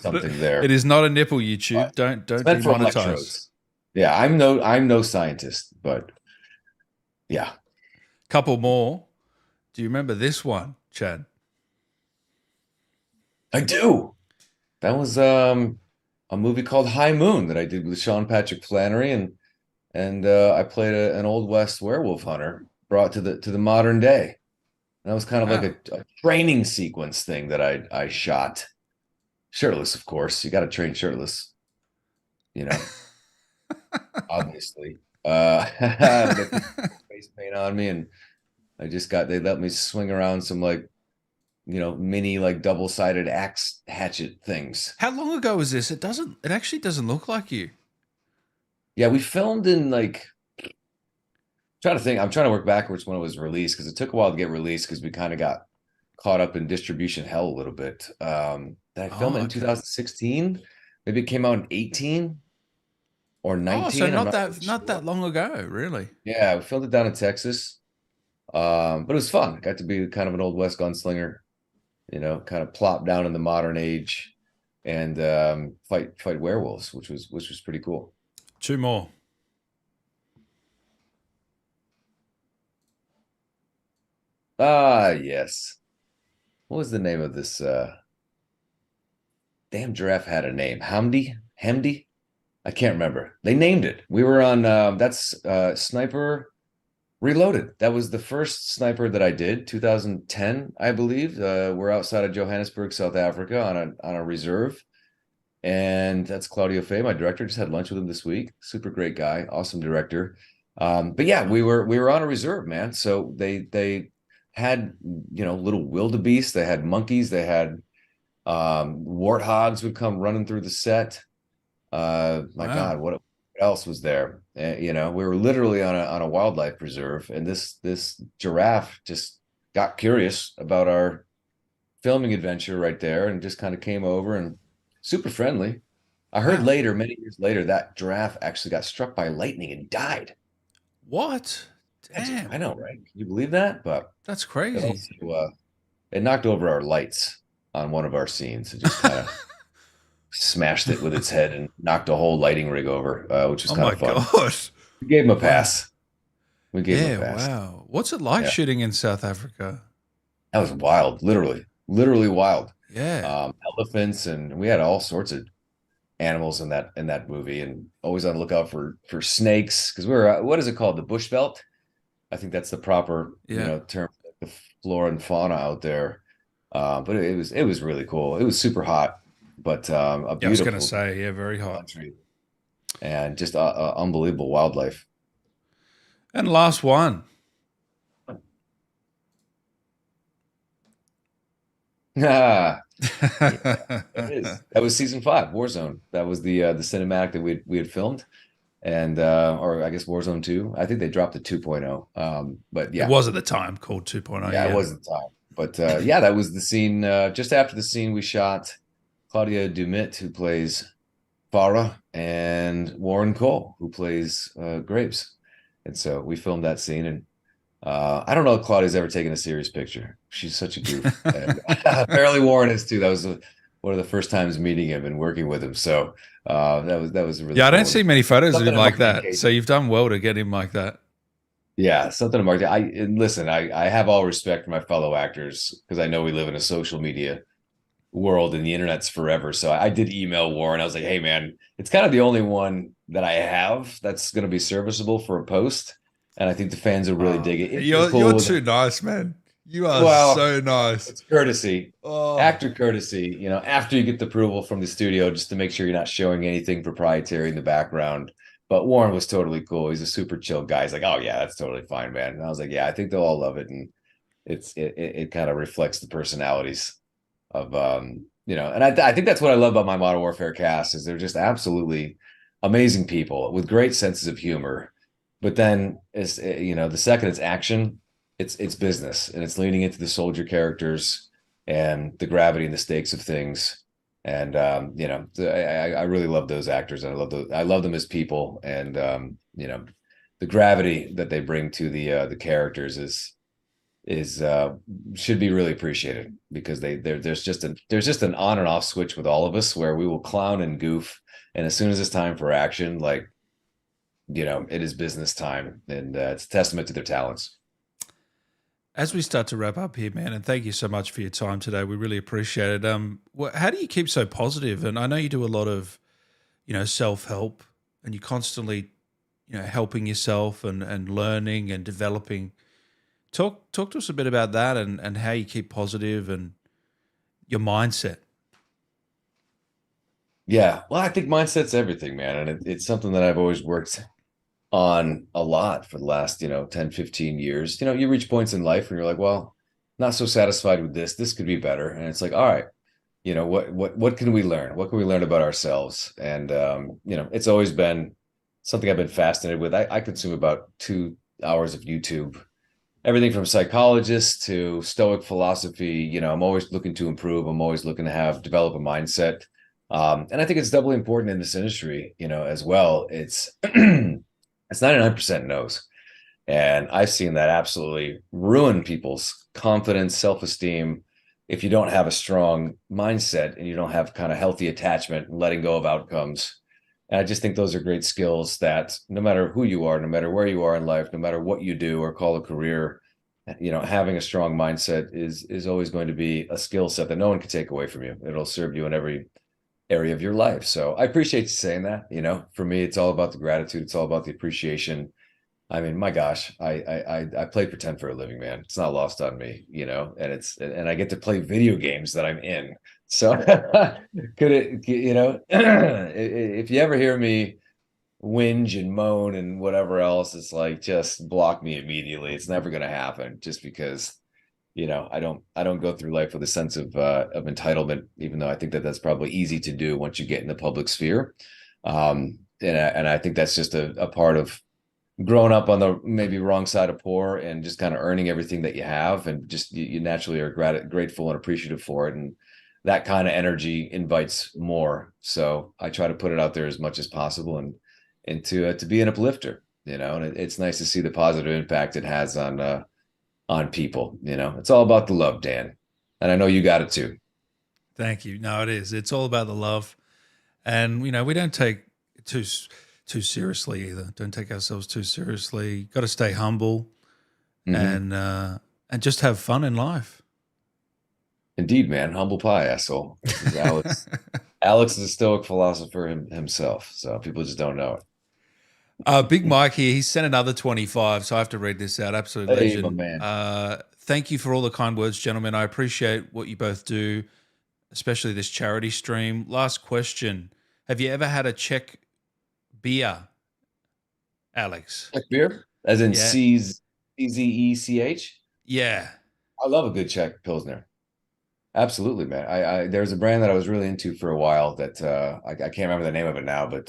something there. It is not a nipple, YouTube. But Don't it's meant for demonetize. electrodes. Yeah, I'm no scientist, but yeah. Couple more. Do you remember this one, Chad? I do. That was a movie called High Moon that I did with Sean Patrick Flannery, and I played an old west werewolf hunter brought to the modern day. And that was kind of Wow. like a training sequence thing that I shot. Shirtless, of course. You got to train shirtless, you know, obviously. They put face paint on me, and they let me swing around some like mini like double-sided axe hatchet things. How long ago was this? It actually doesn't look like you. Yeah, we filmed in like trying to think. I'm trying to work backwards when it was released because it took a while to get released because we kind of got caught up in distribution hell a little bit. Did I film it in 2016? Maybe it came out in 18 or 19. Oh, so I'm not really that sure. long ago, really. Yeah, we filmed it down in Texas. But it was fun. Got to be kind of an old West gunslinger, kind of plop down in the modern age and fight werewolves, which was pretty cool. Two more. Ah, yes. What was the name of this? Damn giraffe had a name. Hamdi? I can't remember. They named it. We were on that's Sniper Reloaded. That was the first sniper that I did, 2010, I believe. We're outside of Johannesburg, South Africa, on a reserve, and that's Claudio Fay, my director. Just had lunch with him this week. Super great guy, awesome director. But yeah, we were on a reserve, man. So they had little wildebeest. They had monkeys. They had warthogs would come running through the set. My Wow. God, what else was there? We were literally on a wildlife preserve, and this giraffe just got curious about our filming adventure right there, and just kind of came over and super friendly. I heard Wow. later, many years later, that giraffe actually got struck by lightning and died. What? Damn. I know, right? Can you believe that? But That's it crazy. also it knocked over our lights on one of our scenes. It just kind of smashed it with its head and knocked a whole lighting rig over, which was Oh kind my of fun. gosh. We gave him a pass. We gave him a Yeah, pass. wow. What's it like Yeah. shooting in South Africa? That was wild, literally wild. Yeah. Elephants, and we had all sorts of animals in that movie, and always on the lookout for snakes because we were what is it called, the bush belt? I think that's the proper Yeah. term for the flora and fauna out there. But it was really cool. It was super hot, but a Yeah, I was beautiful going to say, yeah, very hot. country and just unbelievable wildlife. And last one. Ah, it is. That was season 5, Warzone. That was the cinematic that we had filmed, and or I guess Warzone 2. I think they dropped the 2.0. But It yeah, was at the time called 2.0. yeah, Yeah. it was at the time. But yeah, that was the scene. Just after the scene, we shot Claudia Dumit, who plays Farah, and Warren Cole, who plays Graves. And so we filmed that scene. And I don't know if Claudia's ever taken a serious picture. She's such a goof. And apparently Warren is too. That was one of the first times meeting him and working with him. So that was really Yeah, I cool. don't see many photos of Something him like about that. Kate. So you've done well to get him like that. Yeah, something about and listen, I have all respect for my fellow actors because I know we live in a social media world and the internet's forever. So I did email Warren. I was like, hey man, it's kind of the only one that I have that's going to be serviceable for a post. And I think the fans will really dig it. You're too nice, man. You are so nice. It's courtesy, Oh. actor courtesy, you know, after you get the approval from the studio, just to make sure you're not showing anything proprietary in the background. But Warren was totally cool. He's a super chill guy. He's like, oh yeah, that's totally fine, man. And I was like, yeah, I think they'll all love it. And it kind of reflects the personalities of you know, and I think that's what I love about my Modern Warfare cast is they're just absolutely amazing people with great senses of humor. But then it's, you know, the second it's action, it's business, and it's leaning into the soldier characters and the gravity and the stakes of things. And you know, I really love those actors, and I love them as people. And you know, the gravity that they bring to the characters is should be really appreciated, because there's just an on and off switch with all of us where we will clown and goof, and as soon as it's time for action, like, you know, it is business time, and it's a testament to their talents. As we start to wrap up here, man, and thank you so much for your time today. We really appreciate it. How do you keep so positive? And I know you do a lot of, you know, self-help, and you're constantly, you know, helping yourself and learning and developing. Talk to us a bit about that and how you keep positive and your mindset. Yeah, well, I think mindset's everything, man, and it's something that I've always worked on a lot for the last, you know, 10, 15 years. You know, you reach points in life where you're like, well, not so satisfied with this could be better. And it's like, all right, you know, what can we learn? What can we learn about ourselves? And you know, it's always been something I've been fascinated with. I consume about 2 hours of YouTube, everything from psychologists to Stoic philosophy. You know, I'm always looking to improve. I'm always looking to develop a mindset. And I think it's doubly important in this industry, you know, as well. It's it's 99% no's. And I've seen that absolutely ruin people's confidence, self-esteem, if you don't have a strong mindset and you don't have kind of healthy attachment and letting go of outcomes. And I just think those are great skills that no matter who you are, no matter where you are in life, no matter what you do or call a career, you know, having a strong mindset is always going to be a skill set that no one can take away from you. It'll serve you in every area of your life. So I appreciate you saying that. You know, for me, it's all about the gratitude. It's all about the appreciation. I mean, my gosh, I play pretend for a living, man. It's not lost on me, you know, and I get to play video games that I'm in. So could it, you know, if you ever hear me whinge and moan and whatever else, it's like, just block me immediately. It's never going to happen, just because, you know, I don't go through life with a sense of entitlement, even though I think that that's probably easy to do once you get in the public sphere. And I think that's just a part of growing up on the maybe wrong side of poor and just kind of earning everything that you have, and just you naturally are grateful and appreciative for it. And that kind of energy invites more. So I try to put it out there as much as possible, and to be an uplifter, you know, and it's nice to see the positive impact it has on people. You know, it's all about the love, Dan. And I know you got it too. Thank you. No, it is. It's all about the love. And, you know, we don't take it too seriously either. Don't take ourselves too seriously. Got to stay humble and just have fun in life. Indeed, man. Humble pie, asshole. Alex is a Stoic philosopher himself. So people just don't know it. Big Mike here. He sent another 25, so I have to read this out. Absolute legend. My man. Thank you for all the kind words, gentlemen. I appreciate what you both do, especially this charity stream. Last question. Have you ever had a Czech beer, Alex? Czech beer? As in CZECH? Yeah. I love a good Czech Pilsner. Absolutely, man. There's a brand that I was really into for a while that I can't remember the name of it now, but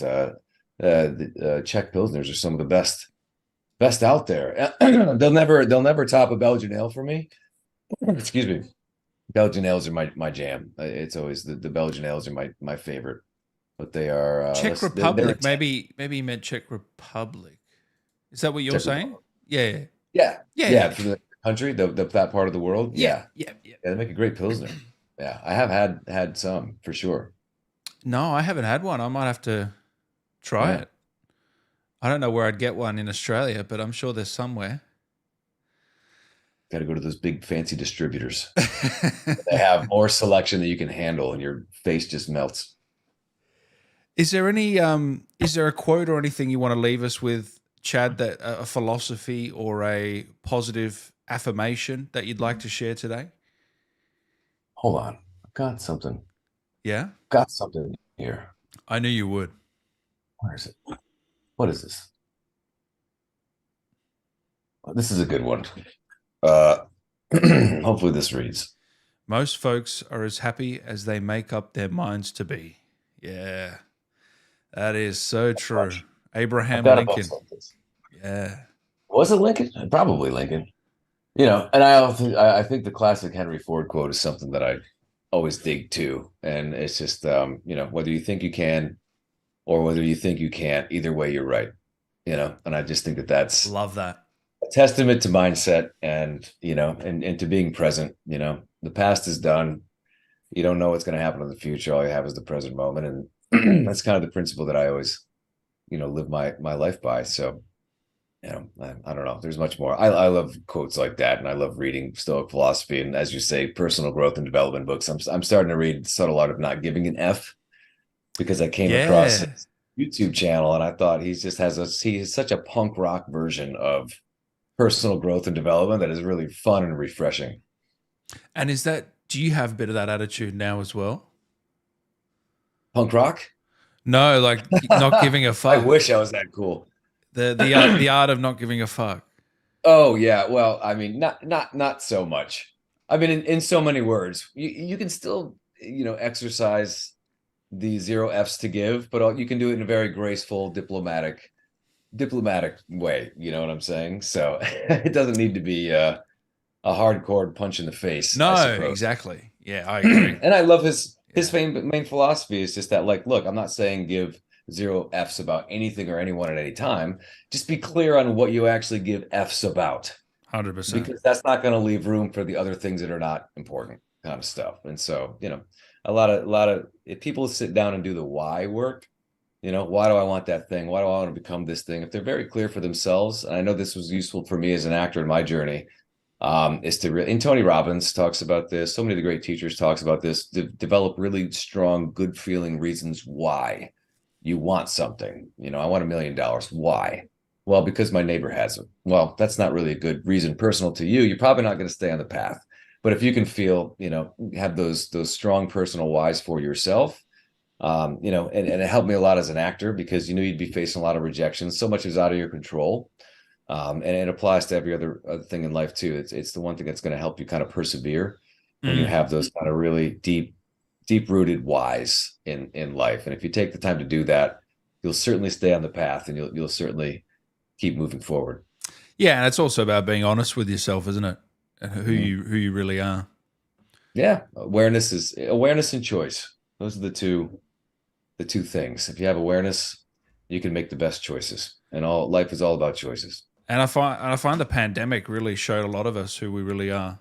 the Czech Pilsners are some of the best out there. They'll never top a Belgian ale for me, Excuse me. Belgian ales are my jam. It's always the Belgian ales are my favorite. But they are Czech they're Republic. intense. Maybe you meant Czech Republic. Is that what you're Czech saying? Republic. Yeah. Yeah, Yeah. yeah. Yeah. For the country, that part of the world. Yeah. Yeah, Yeah. Yeah. yeah. They make a great pilsner. Yeah, I have had some for sure. No, I haven't had one. I might have to try Yeah, it. I don't know where I'd get one in Australia, but I'm sure there's somewhere. got to go to those big fancy distributors. They have more selection than you can handle, and your face just melts. Is there a quote or anything you want to leave us with, Chad, that a philosophy or a positive affirmation that you'd like to share today? Hold on, I've got something. Yeah? Got something here. I knew you would. Where is it? What is this? Oh, this is a good one. Uh, hopefully this reads. Most folks are as happy as they make up their minds to be. Yeah. That is so true. Abraham Got a bunch Lincoln. like this. Yeah. Was it Lincoln? Probably Lincoln. You know, and I think the classic Henry Ford quote is something that I always dig too. And it's just you know, whether you think you can or whether you think you can't, either way you're right. You know, and I just think that that's Love that. a testament to mindset and you know, and to being present. You know, the past is done. You don't know what's going to happen in the future. All you have is the present moment, and that's kind of the principle that I always, you know, live my life by. So you know, I don't know. There's much more. I love quotes like that, and I love reading Stoic philosophy, and as you say, personal growth and development books. I'm starting to read Subtle Art of Not Giving an F because I came across Yeah. his YouTube channel, and I thought he has such a punk rock version of personal growth and development that is really fun and refreshing. And do you have a bit of that attitude now as well? Punk rock? No, like not giving a I fuck. wish I was that cool. The art of not giving a fuck. Oh yeah, well, I mean, not so much. I mean, in so many words, you can still you know exercise the zero F's to give, but you can do it in a very graceful, diplomatic way. You know what I'm saying? So it doesn't need to be a hardcore punch in the face, I No, suppose. exactly. Yeah, I agree. And I love his Yeah. main philosophy is just that, like, look, I'm not saying give zero F's about anything or anyone at any time. Just be clear on what you actually give F's about, 100%. because that's not going to leave room for the other things that are not important kind of stuff. And so, you know, a lot of if people sit down and do the why work, you know, why do I want that thing? Why do I want to become this thing? If they're very clear for themselves, and I know this was useful for me as an actor in my journey, is and Tony Robbins talks about this. So many of the great teachers talks about this. Develop really strong, good feeling reasons why you want something. You know, I want $1 million. Why? Well, because my neighbor has them. Well, that's not really a good reason personal to you. You're probably not going to stay on the path. But if you can feel, you know, have those strong personal whys for yourself, you know, and it helped me a lot as an actor because you know you'd be facing a lot of rejection. So much is out of your control. And it applies to every other thing in life too. It's the one thing that's going to help you kind of persevere when you have those kind of really deep rooted whys in life. And if you take the time to do that, you'll certainly stay on the path, and you'll certainly keep moving forward. Yeah, and it's also about being honest with yourself, isn't it? And who you really are. Yeah, awareness and choice. Those are the two things. If you have awareness, you can make the best choices, and all life is all about choices. And I find the pandemic really showed a lot of us who we really are.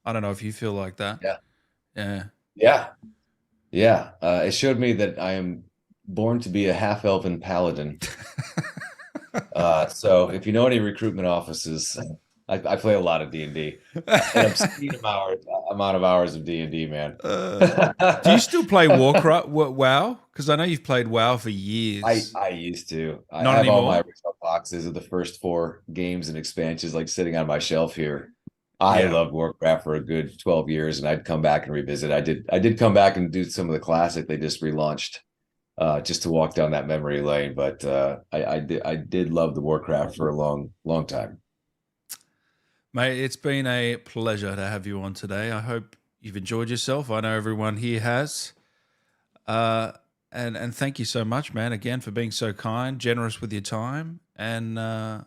I don't know if you feel like that. Yeah. Yeah. Yeah. It showed me that I am born to be a half elven paladin. So if you know any recruitment offices, I play a lot of D&D. An obscene amount of hours of D&D, man. Do you still play Warcraft? WoW? Because I know you've played WoW for years. I used to. I Not have anymore? all my original boxes of the first 4 games and expansions like sitting on my shelf here. I Yeah. loved Warcraft for a good 12 years, and I'd come back and revisit. I did come back and do some of the classic they just relaunched, just to walk down that memory lane. But I did love the Warcraft for a long time. Mate, it's been a pleasure to have you on today. I hope you've enjoyed yourself. I know everyone here has. And thank you so much, man, again, for being so kind, generous with your time. And I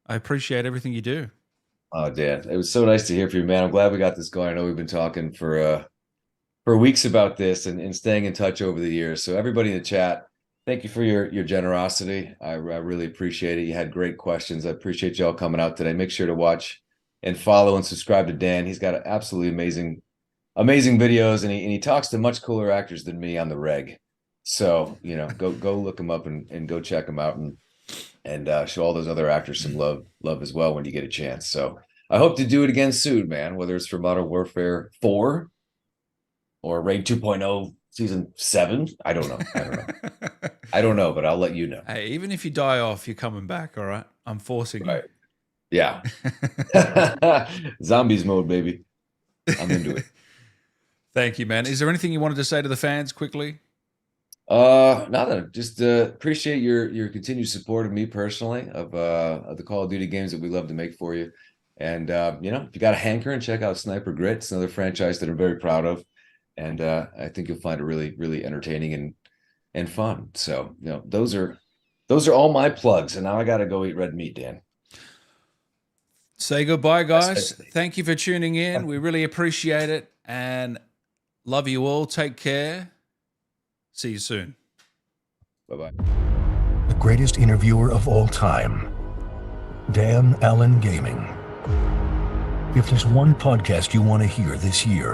appreciate everything you do. Oh, Dan, it was so nice to hear from you, man. I'm glad we got this going. I know we've been talking for weeks about this and staying in touch over the years. So everybody in the chat, thank you for your generosity. I really appreciate it. You had great questions. I appreciate y'all coming out today. Make sure to watch and follow and subscribe to Dan. He's got absolutely amazing videos, and he talks to much cooler actors than me on the reg. So, you know, go look him up and go check him out and show all those other actors some love as well when you get a chance. So I hope to do it again soon, man, whether it's for Modern Warfare 4 or Raid 2.0 Season 7. I don't know. I don't know, but I'll let you know. Hey, even if you die off, you're coming back, all right? I'm forcing you. Yeah. Zombies mode, baby. I'm into it. Thank you, man. Is there anything you wanted to say to the fans quickly? Nothing. Just appreciate your continued support of me personally, of the Call of Duty games that we love to make for you. And you know, if you got a hankering, check out Sniper Grit. It's another franchise that I'm very proud of, and I think you'll find it really entertaining and fun. So, you know, those are all my plugs. And now I got to go eat red meat, Dan. Say goodbye, guys. Thank you for tuning in. We really appreciate it and love you all. Take care. See you soon. Bye-bye. The greatest interviewer of all time, Dan Allen Gaming. If there's one podcast you want to hear this year,